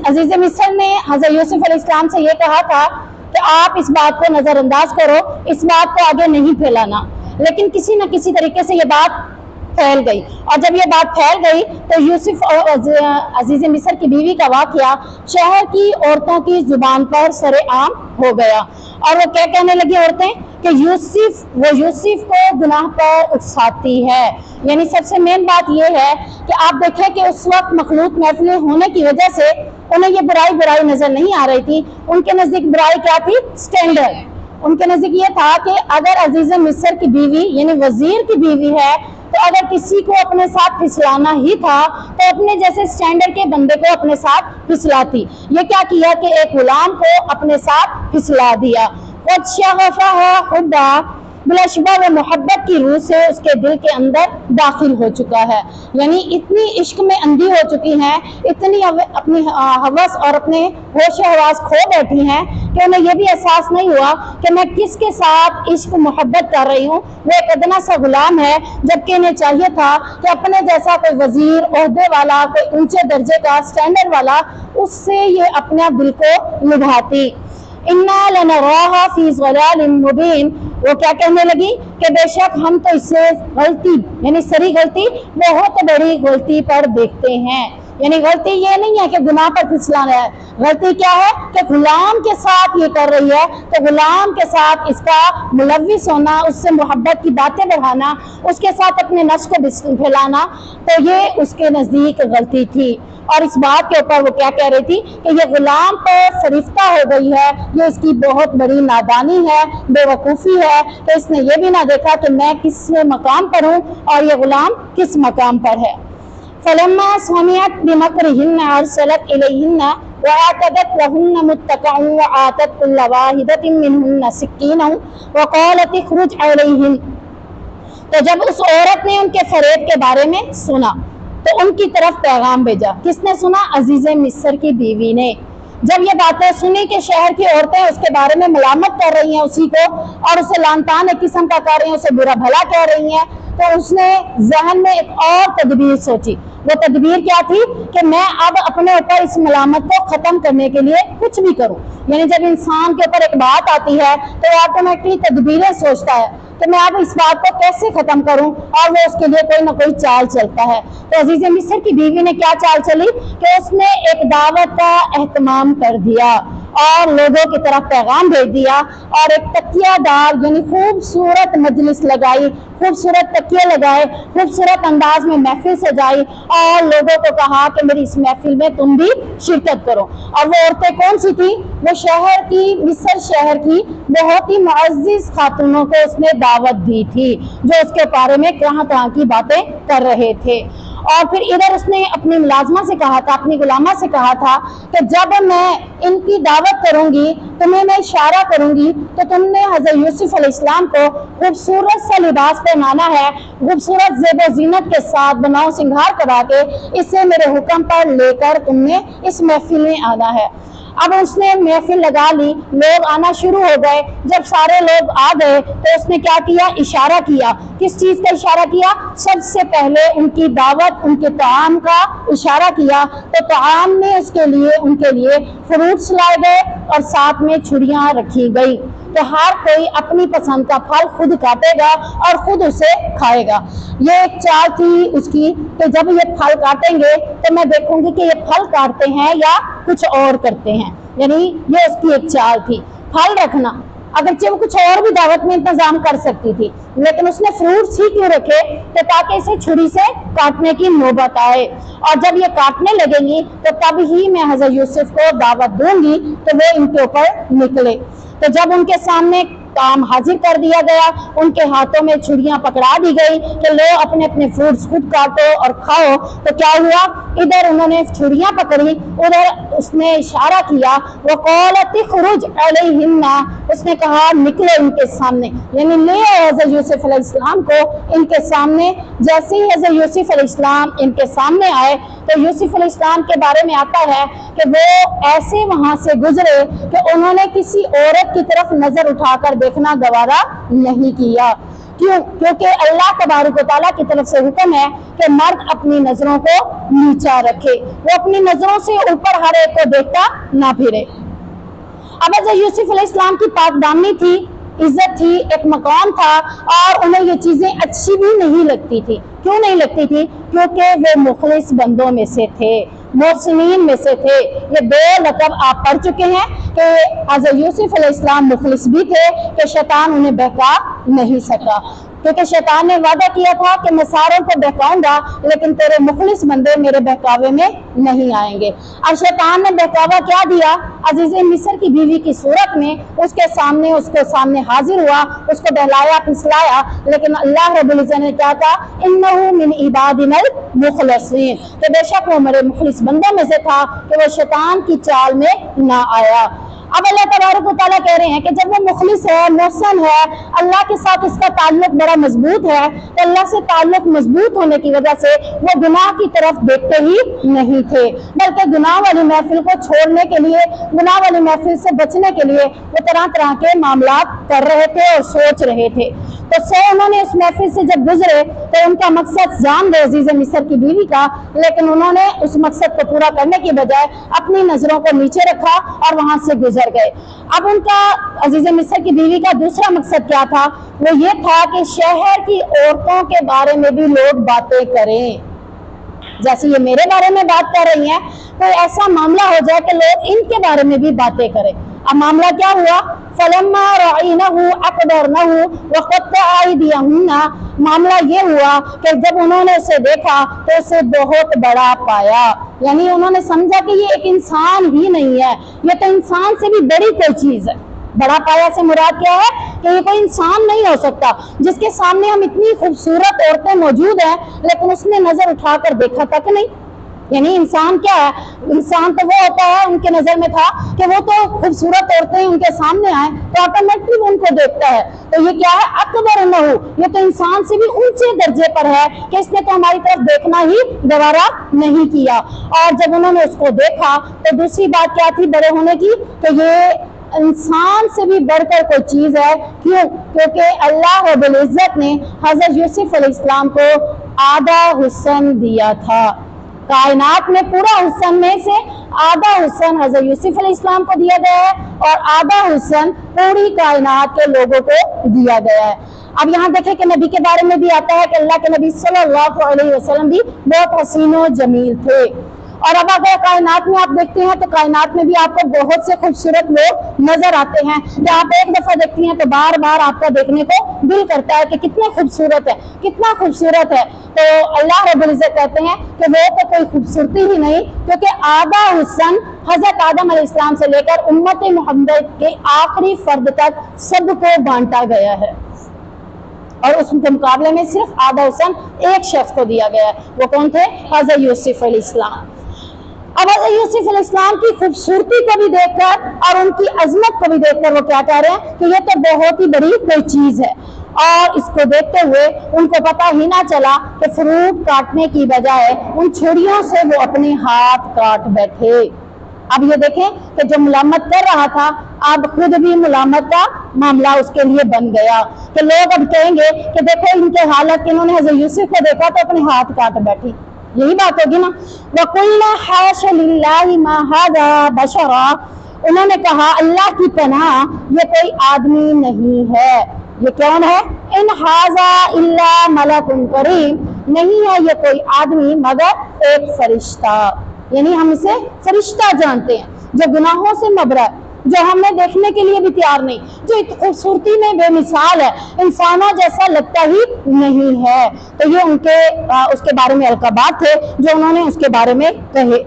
अजीज मिस्र ने हज़रत यूसुफ अलैहिस्सलाम से ये कहा था कि आप इस बात को नज़रअंदाज करो, इस बात को आगे नहीं फैलाना। लेकिन किसी न किसी तरीके से ये बात फैल गई, और जब ये बात फैल गई तो यूसुफ और अजीज मिस्र की बीवी का वाक़या शहर की औरतों की जुबान पर सरेआम हो गया। और वो क्या कहने लगी औरतें कि यूसुफ को गुनाह पर उकसाती है। यानी सबसे मेन बात यह है कि आप देखें कि उस वक्त मखलूत महफिलें होने की वजह से उन्हें ये बुराई नजर नहीं आ रही थी। उनके नजदीक बुराई क्या थी? स्टैंडर्ड। उनके नजदीक ये था कि अगर अजीज मिस्र की बीवी यानी वजीर की बीवी है तो अगर किसी को अपने साथ फिसलाना ही था तो अपने जैसे स्टैंडर्ड के बंदे को अपने साथ फिसलाती। ये क्या किया कि एक गुलाम को अपने साथ फिसला दिया। बिलाशुबा वो मोहब्बत की रूह से उसके दिल के अंदर दाखिल हो चुका है। यानी इतनी इश्क में अंधी हो चुकी हैं, इतनी अपनी हवस और अपने होश हवास खो बैठी हैं कि उन्हें यह भी एहसास नहीं हुआ कि मैं किसके साथ इश्क मोहब्बत कर रही हूँ। वो एक अदना सा गुलाम है, जबकि इन्हें चाहिए था कि अपने जैसा कोई वजीर, ओहदे वाला, कोई ऊंचे दर्जे का स्टैंडर्ड वाला, उससे ये अपना दिल को लुभाती। इन्ना लनराहा फी ज़लालिम मुबीन, वो क्या कहने लगी कि बेशक हम तो इसे गलती यानी सरी गलती, बहुत बड़ी गलती पर देखते हैं। यानी गलती ये नहीं है कि गुनाह पर फिसलाना है, गलती क्या है कि गुलाम के साथ ये कर रही है, तो गुलाम के साथ इसका मुलव्विस होना, उससे मोहब्बत की बातें बढ़ाना, उसके साथ अपने नफ्स को फैलाना, तो ये उसके नज़दीक गलती थी। और इस बात के ऊपर वो क्या कह रही थी कि ये गुलाम पर फरिश्ता हो गई है, ये इसकी बहुत बड़ी नादानी है, बेवकूफ़ी है। तो इसने ये भी ना देखा कि मैं किस मकाम पर हूँ और ये गुलाम किस मकाम पर है। फलम्मा समिअत बिमकरिहिन्न अरसलत इलैहिन्न वअतदत लहुन्न मुत्तकअन वआतत कुल्ल वाहिदतिन मिनहुन्न सिक्कीनन वक़ालत इखरुज अलैहिन। तो जब उस औरत ने उनके फरेब के बारे में सुना तो उनकी तरफ पैगाम भेजा। किसने सुना? अजीज मिस्र की बीवी ने। जब ये बातें सुनी कि शहर की औरतें उसके बारे में मलामत कर रही हैं उसी को, और उसे लानतान एक किस्म का कर रही हैं, उसे बुरा भला कह रही हैं, तो उसने जहन में एक और तदबीर सोची। वो तदबीर क्या थी कि मैं अब अपने ऊपर इस मलामत को खत्म करने के लिए कुछ भी करूं। यानी जब इंसान के ऊपर एक बात आती है तो ऑटोमेटिकली तदबीरें सोचता है कि मैं अब इस बात को कैसे खत्म करूं, और वो उसके लिए कोई ना कोई चाल चलता है। तो अजीज मिस्र की बीवी ने क्या चाल चली कि उसने एक दावत का एहतमाम कर दिया और लोगों की तरफ पैगाम भेज दिया, और एक तकियादार यानी खूबसूरत मजलिस लगाई, खूबसूरत तकिए लगाए, खूबसूरत अंदाज में महफिल सजाई और लोगों को कहा कि मेरी इस महफिल में तुम भी शिरकत करो। और वो औरतें कौन सी थी? वो शहर की, मिस्र शहर की बहुत ही मुअज़्ज़िज़ खातूनों को उसने दावत दी थी, जो उसके बारे में तरह की बातें कर रहे थे। और फिर इधर उसने अपनी मुलाजमा से कहा था, अपनी गुलामा से कहा था कि जब मैं इनकी दावत करूंगी, तुम्हें मैं इशारा करूंगी, तो तुमने हज़रत यूसुफ अलैहिस्सलाम को खूबसूरत सा लिबास पहनाना है, खूबसूरत ज़ेब ज़ीनत के साथ बनाओ सिंगार करा के इसे मेरे हुक्म पर लेकर तुमने इस महफिल में आना है। अब उसने महफिल लगा ली, लोग आना शुरू हो गए। जब सारे लोग आ गए तो उसने क्या किया? इशारा किया। किस चीज का इशारा किया? सबसे पहले उनकी दावत, उनके ताम का इशारा किया। तो ताम में उसके लिए, उनके लिए फ्रूट्स लाए गए और साथ में छुरियां रखी गई। कि हर कोई अपनी पसंद का फल खुद काटेगा और खुद उसे खाएगा। ये एक चाल थी उसकी कि जब ये फल काटेंगे तो मैं देखूंगी कि ये फल काटते हैं या कुछ और करते हैं, यानी ये उसकी एक चाल थी। फल रखना, अगरचे वो कुछ और भी दावत में इंतजाम कर सकती थी, लेकिन उसने फ्रूट्स ही क्यों रखे, तो ताकि इसे छुरी से काटने की नौबत आए, और जब ये काटने लगेंगी तो तब ही मैं हजरत यूसुफ को दावत दूंगी तो वो इनके ऊपर निकले। तो जब उनके सामने काम हाजिर कर दिया गया, उनके हाथों में छुरियां पकड़ा दी गई कि लो अपने अपने फ्रूट्स खुद काटो और खाओ, तो क्या हुआ, इधर उन्होंने छुरियां पकड़ी, उधर उसने इशारा किया, वो क़ालत खुरुज अलैहिन्ना, उसने कहा निकले इनके सामने, यानी ले आए हज़रत यूसुफ अलैहिस्सलाम को इनके सामने। जैसे ही हज़रत यूसुफ अलैहिस्सलाम इनके सामने आए तो यूसुफ अलैहिस्सलाम के बारे में आता है कि वो ऐसे वहां से गुजरे कि उन्होंने किसी औरत की तरफ नजर उठाकर देखना गवारा नहीं किया। क्यों? क्योंकि अल्लाह तबारक व तआला की तरफ से हुक्म है कि मर्द अपनी नजरों को नीचा रखे, वो अपनी नजरों से ऊपर हर एक को देखता ना फिरे। अब हज़रत यूसुफ अलैहिस्सलाम की पाकदानी थी, इज्जत थी, एक मकाम था, और उन्हें ये चीजें अच्छी भी नहीं लगती थी। क्यों नहीं लगती थी? क्योंकि वो मुखलिस बंदों में से थे, मोहसिनीन में से थे। ये दो लक़ब आप पढ़ चुके हैं कि हज़रत यूसुफ अलैहिस्सलाम मुखलिस भी थे कि शैतान उन्हें बहका नहीं सका, क्योंकि शैतान ने वादा किया था कि मैं सारों को बहकाऊंगा लेकिन तेरे मुखलिस बंदे मेरे बहकावे में नहीं आएंगे। अब शैतान ने बहकावा क्या दिया, अजीज मिस्र की बीवी की सूरत में उसके सामने हाजिर हुआ, उसको बहलाया फिसलाया, लेकिन अल्लाह रब्बुल इज्जत ने क्या कहा, इन्नहु मिन इबादिनल मुखलसीन, तो बेशक वो मेरे मुखलिस बंदों में से था कि वो शैतान की चाल में ना आया। अब अल्लाह तबारक व तआला कह रहे हैं कि जब वो मुखलिस है, मोहसन है, अल्लाह के साथ इसका ताल्लुक बड़ा मजबूत है, तो अल्लाह से ताल्लुक मजबूत होने की वजह से वो गुनाह की तरफ देखते ही नहीं थे, बल्कि गुनाह वाली महफिल को छोड़ने के लिए, गुनाह वाली महफिल से बचने के लिए वो तरह तरह के मामलात कर रहे थे और सोच रहे थे। तो उन्होंने उस महफिल से जब गुजरे तो उनका मकसद जान दे अजीज मिस्र की बीवी का, लेकिन उन्होंने उस मकसद को पूरा करने की बजाय अपनी नजरों को नीचे रखा और वहां से गुजर गए। अब उनका अजीज मिस्र की बीवी का दूसरा मकसद क्या था, वो ये था कि शहर की औरतों के बारे में भी लोग बातें करें, जैसे ये मेरे बारे में बात कर रही हैं, तो ऐसा मामला हो जाए कि लोग इनके बारे में भी बातें करें। अब मामला क्या हुआ, फलम्मा रअयनहु अकबरनहु व क़त्तअयदियहुन्ना, मामला ये हुआ कि जब उन्होंने उसे देखा तो उसे बहुत बड़ा पाया, यानी उन्होंने समझा कि ये एक इंसान ही नहीं है, ये तो इंसान से भी बड़ी कोई चीज है। बड़ा पाया से मुराद क्या है कि ये कोई इंसान नहीं हो सकता जिसके सामने हम इतनी खूबसूरत औरतें मौजूद हैं लेकिन उसने नजर उठाकर देखा तक नहीं। यानी इंसान क्या है, इंसान तो वो होता है, उनके नजर में था कि वो तो खूबसूरत औरतें उनके सामने आए तो ऑटोमेटिकली वो उनको देखता है। तो ये क्या है, अकबर न हो, ये तो इंसान से भी ऊंचे दर्जे पर है कि इसने तो हमारी तरफ देखना ही गवारा नहीं किया। और जब उन्होंने उसको देखा तो दूसरी बात क्या थी बड़े होने की, तो ये इंसान से भी बढ़कर कोई चीज है। क्यों? क्योंकि अल्लाह रब्बुल इज्जत ने हजरत यूसुफ अलैहिस्सलाम को आधा हुस्न दिया था। कायनात में पूरा हुस्न में से आधा हुस्न हजरत यूसुफ अलैहिस्सलाम को दिया गया है और आधा हुस्न पूरी कायनात के लोगों को दिया गया है। अब यहाँ देखें कि नबी के बारे में भी आता है कि अल्लाह के नबी सल्लल्लाहु अलैहि वसल्लम भी बहुत हसीन और जमील थे। और अब अगर कायनात में आप देखते हैं तो कायनात में भी आपको बहुत से खूबसूरत लोग नजर आते हैं। जब आप एक दफा देखती हैं तो बार बार आपका देखने को दिल करता है कि कितना खूबसूरत है, कितना खूबसूरत है। तो अल्लाह रब्बुल इज्जत कहते हैं कि वो तो कोई खूबसूरती ही नहीं, क्योंकि आधा हुस्न हजरत आदम अलैहिस्सलाम से लेकर उम्मत मोहम्मद के आखिरी फर्द तक सबको बांटा गया है और उसके मुकाबले में सिर्फ आधा हुस्न एक शख्स को दिया गया है। वो कौन थे? हजरत यूसुफ अलैहिस्सलाम। अब हज़रत यूसुफ अलैहिस्सलाम की खूबसूरती को भी देखकर और उनकी अजमत को भी देखकर वो क्या कह रहे हैं कि ये तो बहुत ही बड़ी कोई चीज है। और इसको देखते हुए उनको पता ही ना चला कि फ्रूट काटने की बजाय उन छुरियों से वो अपने हाथ काट बैठे। अब ये देखें कि जो मुलामत कर रहा था अब खुद भी मुलामत का मामला उसके लिए बन गया कि लोग अब कहेंगे कि देखो इनके हालत, इन्होंने हज़रत यूसुफ को देखा तो अपने हाथ काट बैठी। यही बात होगी ना। वकुल्ना हाशा लिल्लाहि मा हाज़ा बशरा, انہوں نے کہا اللہ کی پناہ یہ کوئی آدمی نہیں ہے. یہ کون ہے؟ ان ھذا الا ملک کریم، نہیں ہے یہ کوئی آدمی مگر ایک فرشتہ. یعنی ہم اسے فرشتہ جانتے ہیں جو گناہوں سے مبرا ہے، جو ہمیں دیکھنے کے لیے بھی تیار نہیں، جو خوبصورتی میں بے مثال ہے، انسانوں جیسا لگتا ہی نہیں ہے. تو یہ ان کے اس کے بارے میں القابات تھے جو انہوں نے اس کے بارے میں کہے.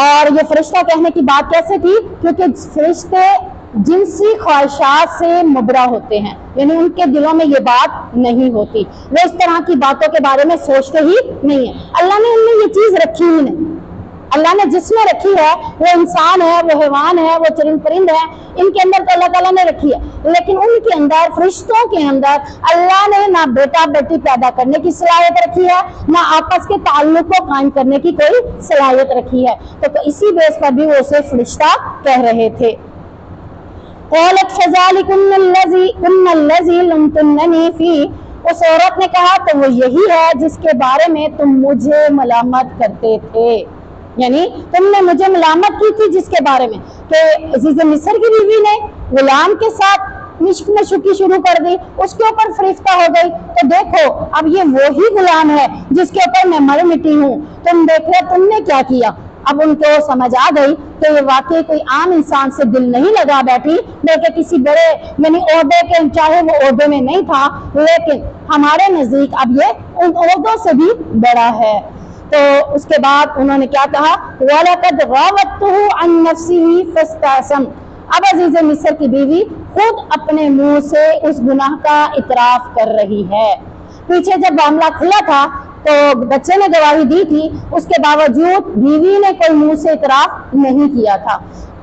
اور یہ فرشتہ کہنے کی بات کیسے تھی؟ کیونکہ فرشتے جنسی خواہشات سے مبرا ہوتے ہیں، یعنی ان کے دلوں میں یہ بات نہیں ہوتی، وہ اس طرح کی باتوں کے بارے میں سوچتے ہی نہیں ہیں. اللہ نے ان میں یہ چیز رکھی ہی نہیں. اللہ نے جس میں رکھی ہے وہ انسان ہے، وہ حیوان ہے، وہ چرند پرند ہے، ان کے اندر تو اللہ تعالیٰ نے رکھی ہے. لیکن ان کے اندر، فرشتوں کے اندر اللہ نے نہ بیٹا بیٹی پیدا کرنے کی صلاحیت رکھی ہے، نہ آپس کے تعلق کو قائم کرنے کی کوئی صلاحیت رکھی ہے. تو اسی بیس پر بھی وہ اسے فرشتہ کہہ رہے تھے. قالت فذلکن الذی لمتننی فیہ، اس عورت نے کہا تو وہ یہی ہے جس کے بارے میں تم مجھے ملامت کرتے تھے. یعنی تم نے مجھے ملامت کی تھی جس کے بارے میں کہ عزیز مصر کی بیوی نے غلام کے ساتھ مشک میں شکی شروع کر دی، اس کے اوپر فریفتہ ہو گئی. تو دیکھو اب یہ وہی غلام ہے جس کے اوپر میں مر مٹی ہوں، تم دیکھو تم نے کیا کیا. اب ان کو سمجھ آ گئی کہ یہ واقعی کوئی عام انسان سے دل نہیں لگا بیٹھی، بلکہ کسی بڑے یعنی عہدے کے، چاہے وہ عہدے میں نہیں تھا لیکن ہمارے نزدیک اب یہ ان عہدوں سے بھی بڑا ہے. تو اس کے بعد انہوں نے کیا کہا؟ وَلَقَدْ رَاوَدتُّهُ عَن نَفْسِهِ فَاسْتَعْصَمَ. اب عزیز مصر کی بیوی خود اپنے منہ سے اس گناہ کا اعتراف کر رہی ہے. پیچھے جب معاملہ کھلا تھا تو بچے نے گواہی دی تھی، اس کے باوجود بیوی نے کوئی منہ سے اعتراف نہیں کیا تھا.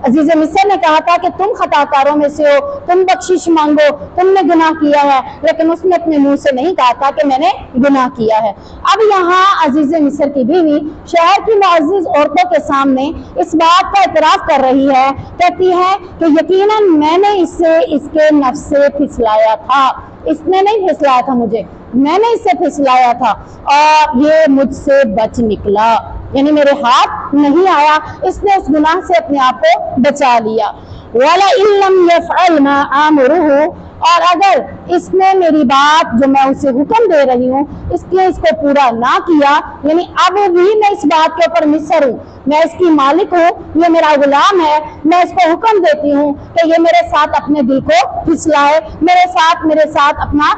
عزیز مصر نے کہا تھا کہ تم خطا کاروں میں سے ہو، تم بخشش مانگو، تم نے گناہ کیا ہے، لیکن اس نے اپنے منہ سے نہیں کہا تھا کہ میں نے گناہ کیا ہے. اب یہاں عزیز مصر کی بیوی شہر کی معزز عورتوں کے سامنے اس بات کا اعتراف کر رہی ہے، کہتی ہے کہ یقیناً میں نے اسے اس کے نفس سے پھسلایا تھا. اس نے نہیں پھسلایا تھا مجھے، میں نے اسے پھسلایا تھا اور یہ مجھ سے بچ نکلا، یعنی میرے ہاتھ نہیں آیا، اس نے اس گناہ سے اپنے آپ کو بچا لیا. وَلَئِن لَّمْ يَفْعَلْ مَا آمُرُهُ، اور اگر اس نے میری بات جو میں اسے حکم دے رہی ہوں اس نے اس کو پورا نہ کیا، یعنی اب بھی میں اس بات کے اوپر مصر ہوں، میں اس کی مالک ہوں، یہ میرا غلام ہے، میں اس کو حکم دیتی ہوں کہ یہ میرے ساتھ اپنے دل کو پھسلائے، میرے ساتھ اپنا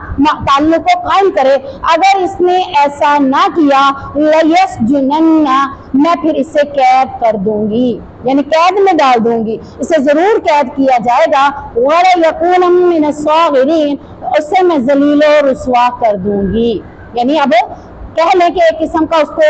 تعلق کو قائم کرے. اگر اس نے ایسا نہ کیا لَيَسْجُنَنَّ، میں پھر اسے قید کر دوں گی، یعنی قید میں ڈال دوں گی، اسے ضرور قید کیا جائے گا. وَلَيَكُونَ مِنَ الصَّاغِرِينَ، اس سے میں ذلیل و رسوا کر دوں گی. یعنی اب کہہ لیں کہ ایک قسم کا اس کو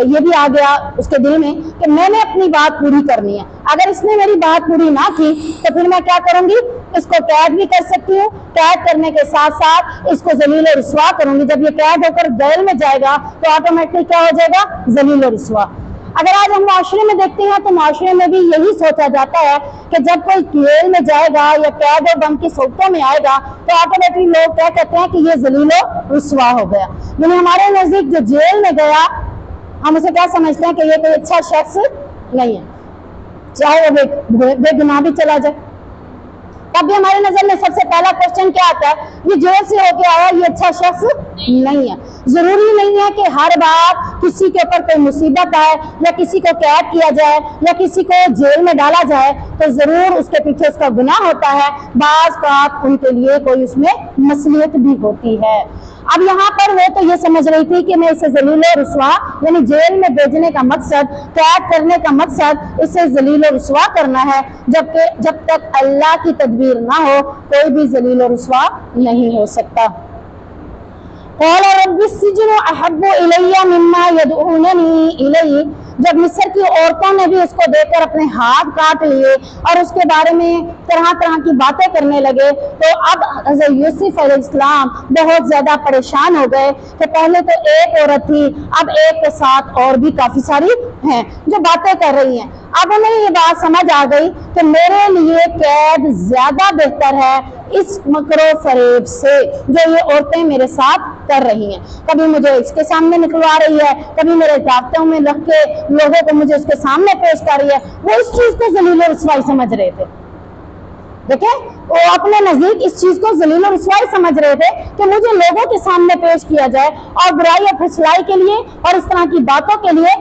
یہ بھی آ گیا اس کے دل میں کہ میں نے اپنی بات پوری کرنی ہے، اگر اس نے میری بات پوری نہ کی تو پھر میں کیا کروں گی؟ اس کو قید بھی کر سکتی ہوں، قید کرنے کے ساتھ ساتھ اس کو ذلیل و رسوا کروں گی. جب یہ قید ہو کر جیل میں جائے گا تو آٹومیٹک کیا ہو جائے گا؟ ذلیل و رسوا. اگر آج ہم معاشرے میں دیکھتے ہیں تو معاشرے میں بھی یہی سوچا جاتا ہے کہ جب کوئی جیل میں جائے گا یا قید و بند کی صورتوں میں آئے گا تو آٹومیٹکلی لوگ کیا کہتے ہیں کہ یہ ذلیل و رسوا ہو گیا. یعنی ہمارے نزدیک جو جیل میں گیا ہم اسے کیا سمجھتے ہیں کہ یہ کوئی اچھا شخص نہیں ہے، چاہے وہ بے گناہ بھی چلا جائے. تب بھی ہمارے نظر میں سب سے پہلا کوشچن کیا آتا ہے؟ یہ جیل سے ہو کے آیا، یہ اچھا شخص نہیں ہے. ضروری نہیں ہے کہ ہر بار کسی کے اوپر کوئی مصیبت آئے یا کسی کو قید کیا جائے یا کسی کو جیل میں ڈالا جائے تو ضرور اس کے پیچھے اس کا گناہ ہوتا ہے، بعض بات ان کے لیے کوئی اس میں مصلحت بھی ہوتی ہے. اب یہاں پر وہ تو یہ سمجھ رہی تھی کہ میں اسے ذلیل و رسوا یعنی جیل میں بھیجنے کا مقصد، قید کرنے کا مقصد اسے ذلیل و رسوا کرنا ہے، جبکہ جب تک اللہ کی تدبیر نہ ہو کوئی بھی ذلیل و رسوا نہیں ہو سکتا. قال رب السجن احب الی مما يدعوننی الیہ، جب مصر کی عورتوں نے بھی اس کو دیکھ کر اپنے ہاتھ کاٹ لیے اور اس کے بارے میں طرح طرح کی باتیں کرنے لگے تو اب حضرت یوسف علیہ السلام بہت زیادہ پریشان ہو گئے کہ پہلے تو ایک عورت تھی، اب ایک کے ساتھ اور بھی کافی ساری ہیں جو باتیں کر رہی ہیں. اب انہیں یہ بات سمجھ آ گئی کہ میرے لیے قید زیادہ بہتر ہے اس مکر و فریب سے جو یہ عورتیں میرے ساتھ کر رہی ہیں. کبھی مجھے اس کے سامنے نکلوا رہی ہے, کبھی میرے دعوتوں میں رکھ کے لوگوں کو مجھے اس کے سامنے پیش کر رہی ہے. وہ اس چیز کو ذلیل و رسوائی سمجھ رہے تھے. دیکھیں وہ اپنے نزدیک اس چیز کو ذلیل و رسوائی سمجھ رہے تھے کہ مجھے لوگوں کے سامنے پیش کیا جائے اور برائی اور پھسلائی کے لیے اور اس طرح کی باتوں کے لیے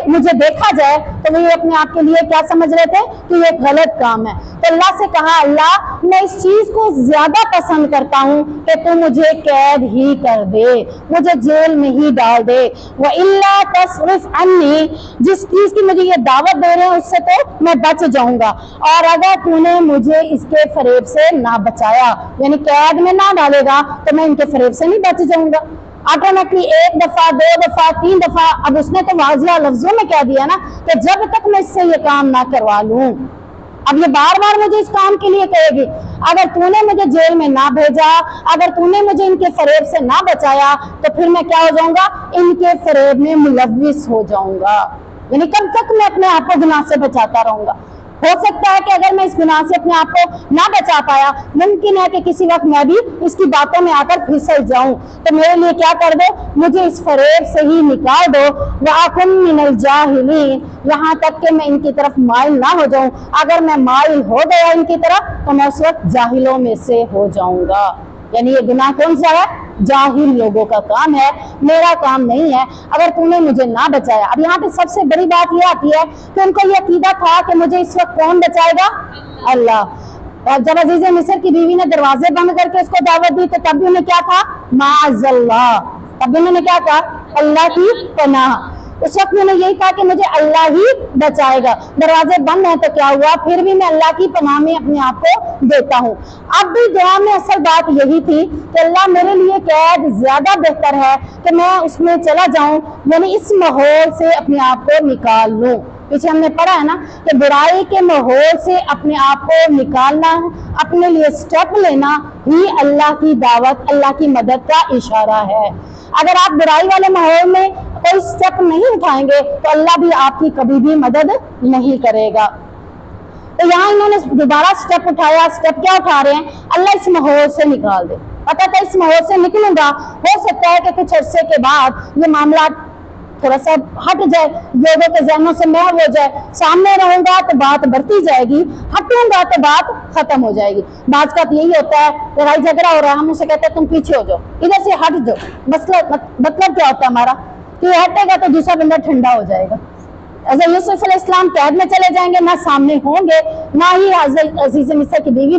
مجھے دیکھا جائے, تو وہ یہ اپنے آپ کے لیے کیا سمجھ رہے تھے کہ یہ غلط کام ہے. تو اللہ سے کہا, اللہ میں اس چیز کو زیادہ پسند کرتا ہوں کہ تو مجھے قید ہی کر دے, مجھے جیل میں ہی ڈال دے. وَإِلَّا تَصْرِفْ عَنِّي, جس چیز کی مجھے یہ دعوت دے رہے ہیں اس سے تو میں بچ جاؤں گا, اور اگر تو نے مجھے اس کے فریب سے نہ بچایا, یعنی قید میں نہ ڈالے گا, تو میں ان کے فریب سے نہیں بچ جاؤں گا. آٹومیٹکلی ایک دفعہ, دو دفعہ, تین دفعہ, اب اس نے تو واضح لفظوں میں کہہ دیا نا کہ جب تک میں اس سے یہ کام نہ کروا لوں. اب یہ بار بار مجھے اس کام کے لیے کہے گی, اگر تو نے مجھے جیل میں نہ بھیجا, اگر تو نے مجھے ان کے فریب سے نہ بچایا, تو پھر میں کیا ہو جاؤں گا, ان کے فریب میں ملوث ہو جاؤں گا. یعنی کب تک میں اپنے آپ کو گناہ سے بچاتا رہوں گا. ہو سکتا ہے کہ اگر میں اس گناہ سے اپنے آپ کو نہ بچا پایا, ممکن ہے کہ کسی وقت میں بھی اس کی باتوں میں آ کر پھسل جاؤں, تو میرے لیے کیا کر دو, مجھے اس فریب سے ہی نکال دو. وَأَكُن مِّنَ الْجَاهِلِينَ, یہاں تک کہ میں ان کی طرف مائل نہ ہو جاؤں. اگر میں مائل ہو گیا ان کی طرف, تو میں اس وقت جاہلوں میں سے ہو جاؤں گا. یعنی یہ گناہ کون سا ہے, جاہل لوگوں کا کام ہے, میرا کام نہیں ہے. اگر تم نے مجھے نہ بچایا, اب یہاں پہ سب سے بڑی بات یہ آتی ہے کہ ان کو یہ عقیدہ تھا کہ مجھے اس وقت کون بچائے گا, اللہ. اور جب عزیز مصر کی بیوی نے دروازے بند کر کے اس کو دعوت دی, تو تب بھی انہیں کیا تھا, معاذ اللہ, تب بھی انہوں نے کیا کہا, اللہ کی پناہ. اس وقت میں نے یہی کہا کہ مجھے اللہ ہی بچائے گا. دروازے بند ہیں تو کیا ہوا, پھر بھی میں اللہ کی پناہ میں اپنے آپ کو دیتا ہوں. اب بھی دعا میں اصل بات یہی تھی کہ اللہ میرے لیے قید زیادہ بہتر ہے کہ میں اس میں چلا جاؤں, یعنی اس ماحول سے اپنے آپ کو نکال لوں. پیچھے ہم نے پڑھا ہے نا کہ برائی کے ماحول سے اپنے آپ کو نکالنا, اپنے لیے سٹیپ لینا ہی اللہ کی دعوت, اللہ کی مدد کا اشارہ ہے. اگر آپ برائی والے ماحول میں کوئی سٹیپ نہیں اٹھائیں گے, تو اللہ بھی آپ کی کبھی بھی مدد نہیں کرے گا. تو یہاں انہوں نے دوبارہ سٹیپ اٹھایا. سٹیپ کیا اٹھا رہے ہیں, اللہ اس ماحول سے نکال دے. پتہ تھا اس ماحول سے نکلوں گا, ہو سکتا ہے کہ کچھ عرصے کے بعد یہ معاملات تھوڑا سا ہٹ جائے, لوگوں کے ذہنوں سے محو ہو جائے. سامنے رہوں گا تو بات بڑھتی جائے گی, ہٹوں گا تو بات ختم ہو جائے گی. بعض کا یہی ہوتا ہے, لڑائی جھگڑا ہو رہا ہے, ہم اسے کہتے ہیں تم پیچھے ہو جاؤ, ادھر سے ہٹ جاؤ. مطلب کیا ہوتا ہے ہمارا, کہ ہٹے گا تو دوسرا بندہ ٹھنڈا ہو جائے گا. حضرت یوسف علیہ السلام قید میں چلے جائیں گے, نہ سامنے ہوں گے, نہ ہی حضرت عزیز مصر کی بیوی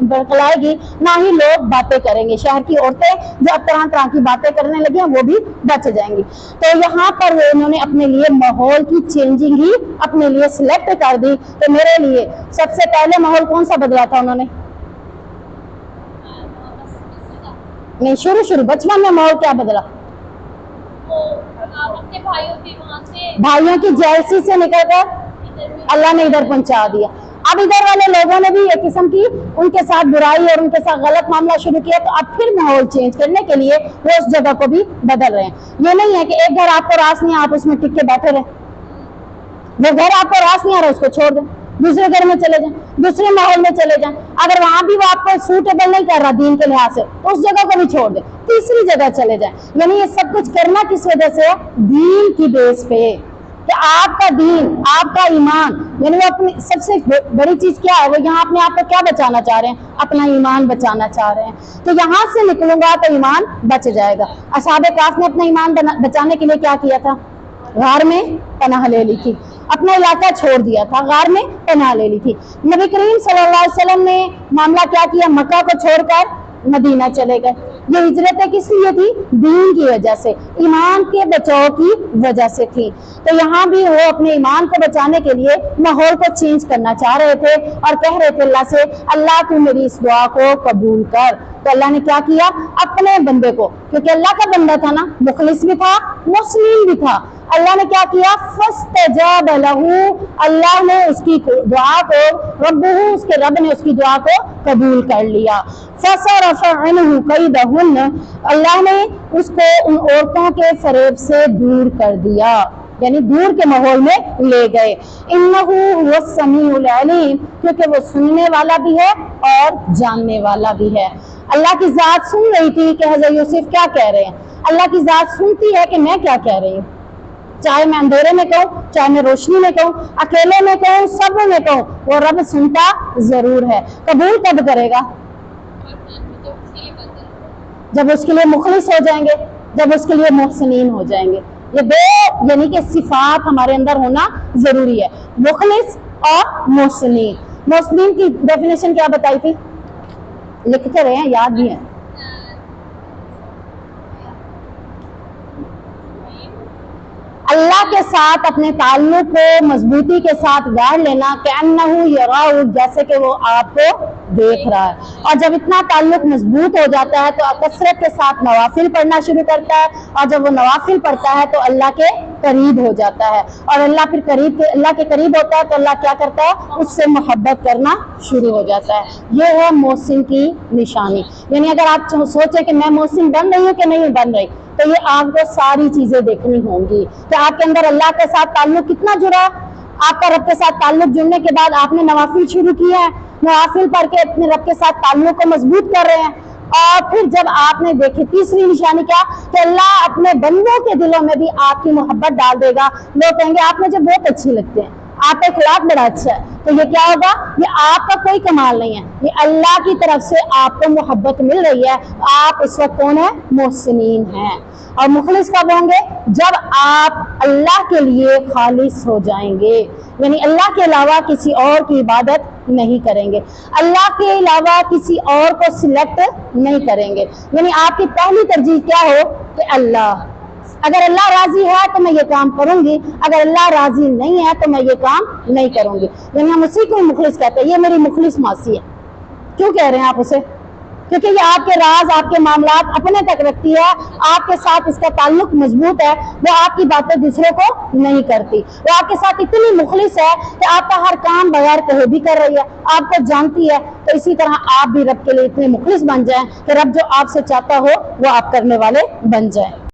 بڑکلائے گی, نہ ہی لوگ باتیں کریں گے. شہر کی عورتیں جو اب طرح طرح کی باتیں کرنے لگی ہیں, وہ بھی بچ جائیں گی. تو یہاں پر انہوں نے اپنے لیے ماحول کی چینجنگ ہی اپنے لیے سلیکٹ کر دی. تو میرے لیے سب سے پہلے ماحول کون سا بدلا تھا انہوں نے, نہیں شروع بچپن میں ماحول کیا بدلا, بھائیوں کی جیلسی سے نکل کر اللہ نے ادھر پہنچا دیا. اب ادھر والے لوگوں نے بھی ایک قسم کی ان کے ساتھ برائی اور ان کے ساتھ غلط معاملہ شروع کیا, تو اب پھر ماحول چینج کرنے کے لیے وہ اس جگہ کو بھی بدل رہے ہیں. یہ نہیں ہے کہ ایک گھر آپ کو راس نہیں, آپ اس میں ٹک کے بیٹھے رہیں. وہ گھر آپ کو راس نہیں آ رہا, اس کو چھوڑ دیں, دوسرے گھر میں چلے جائیں, دوسرے ماحول میں چلے جائیں. اگر وہاں بھی وہ آپ کو سوٹیبل نہیں کر رہا دین کے لحاظ سے, اس جگہ کو بھی چھوڑ دیں, تیسری جگہ چلے جائیں. یعنی یہ سب کچھ کرنا کس وجہ سے, دین کی بیس پہ, کہ آپ کا دین, آپ کا ایمان, یعنی وہ اپنی سب سے بڑی چیز کیا ہے, وہ یہاں اپنے آپ کو کیا بچانا چاہ رہے ہیں, اپنا ایمان بچانا چاہ رہے ہیں. تو یہاں سے نکلوں گا تو ایمان بچ جائے گا. اصحاب کہف نے اپنا ایمان بچانے کے لیے کیا کیا تھا, غار میں پناہ لے لی تھی, اپنا علاقہ چھوڑ دیا تھا, غار میں پناہ لے لی تھی. نبی کریم صلی اللہ علیہ وسلم نے معاملہ کیا کیا, مکہ کو چھوڑ کر مدینہ چلے گئے. یہ ہجرتیں کس لیے تھی, دین کی وجہ سے, ایمان کے بچاؤ کی وجہ سے تھی. تو یہاں بھی وہ اپنے ایمان کو بچانے کے لیے ماحول کو چینج کرنا چاہ رہے تھے اور کہہ رہے تھے اللہ سے, اللہ تو میری اس دعا کو قبول کر. تو اللہ نے کیا کیا, اپنے بندے کو, کیونکہ اللہ کا بندہ تھا نا, مخلص بھی تھا, مسلم بھی تھا, اللہ نے کیا کیا, فاستجاب لہ, اللہ نے اس کی دعا کو, ربہ, اس کے رب نے اس کی دعا کو قبول کر لیا. فصرف عنہ کیدہن, اللہ نے اس کو ان عورتوں کے فریب سے دور کر دیا. यानी दूर के माहौल में ले गए। इन्नहु हुवस समीउल अलीम, क्योंकि वो सुनने वाला भी है और जानने वाला भी है। अल्लाह की जात सुन रही थी कि हज़रत यूसुफ क्या कह रहे हैं। अल्लाह की जात सुनती है कि मैं क्या कह रही हूँ, चाहे मैं अंधेरे में कहूँ, चाहे मैं रोशनी में कहूँ, अकेले में कहूँ, सब में कहूँ, वो रब सुनता जरूर है। कबूल कब करेगा? जब उसके लिए मुखलिस हो जाएंगे, जब उसके लिए मोहसिनीन हो जाएंगे। ये दो यानी कि सिफात हमारे अंदर होना जरूरी है, मुखलिस और मोहसिनीन। मोहसिनीन की डेफिनेशन क्या बताई थी? लिख के रहे हैं, याद भी है। अल्लाह के साथ अपने ताल्लुक को मजबूती के साथ गाड़ लेना, कअन्नहु यराहु, जैसे कि वो आपको देख रहा है। और जब इतना ताल्लुक मजबूत हो जाता है तो कसरत के साथ नवाफिल पढ़ना शुरू करता है, और जब वो नवाफिल पढ़ता है तो अल्लाह के करीब हो जाता है। और अल्लाह के करीब होता है तो अल्लाह क्या करता है? उससे मोहब्बत करना शुरू हो जाता है। ये है मोहसिन की निशानी। यानी अगर आप सोचे कि मैं मोहसिन बन रही हूँ कि नहीं बन रही, तो ये आपको सारी चीजें देखनी होंगी कि आपके अंदर अल्लाह के साथ ताल्लुक कितना जुड़ा। आपका रब के साथ ताल्लुक जुड़ने के बाद आपने नवाफिल शुरू किया है, नवाफिल पढ़ के अपने रब के साथ ताल्लुक को मजबूत कर रहे हैं। और फिर जब आपने देखी तीसरी निशानी क्या, कि अल्लाह अपने बंदों के दिलों में भी आपकी मोहब्बत डाल देगा। लोग कहेंगे आप मुझे बहुत अच्छे लगते हैं, आपका अखलाक बड़ा अच्छा है। तो ये क्या होगा? ये आपका कोई कमाल नहीं है, ये अल्लाह की तरफ से आपको मोहब्बत मिल रही है। आप इस वक्त कौन है? मोहसिनीन हैं। और मुखलिस कब होंगे? जब आप अल्लाह के लिए खालिस हो जाएंगे, यानी अल्लाह के अलावा किसी और की इबादत नहीं करेंगे, अल्लाह के अलावा किसी और को सिलेक्ट नहीं करेंगे। यानी आपकी पहली तरजीह क्या हो कि अल्लाह, अगर अल्लाह राजी है तो मैं ये काम करूंगी, अगर अल्लाह राजी नहीं है तो मैं ये काम नहीं करूंगी। यानी हम उसी को मुखलिस कहते हैं। ये मेरी मुखलिस मासी है। क्यों कह रहे हैं आप उसे? क्योंकि ये आपके राज, आपके मामलात अपने तक रखती है, आपके साथ इसका ताल्लुक मजबूत है, वो आपकी बातें दूसरे को नहीं करती, वो आपके साथ इतनी मुखलिस है कि आपका हर काम बगैर कहे भी कर रही है, आपको जानती है। तो इसी तरह आप भी रब के लिए इतने मुखलिस बन जाएं कि रब जो आपसे चाहता हो वो आप करने वाले बन जाएं।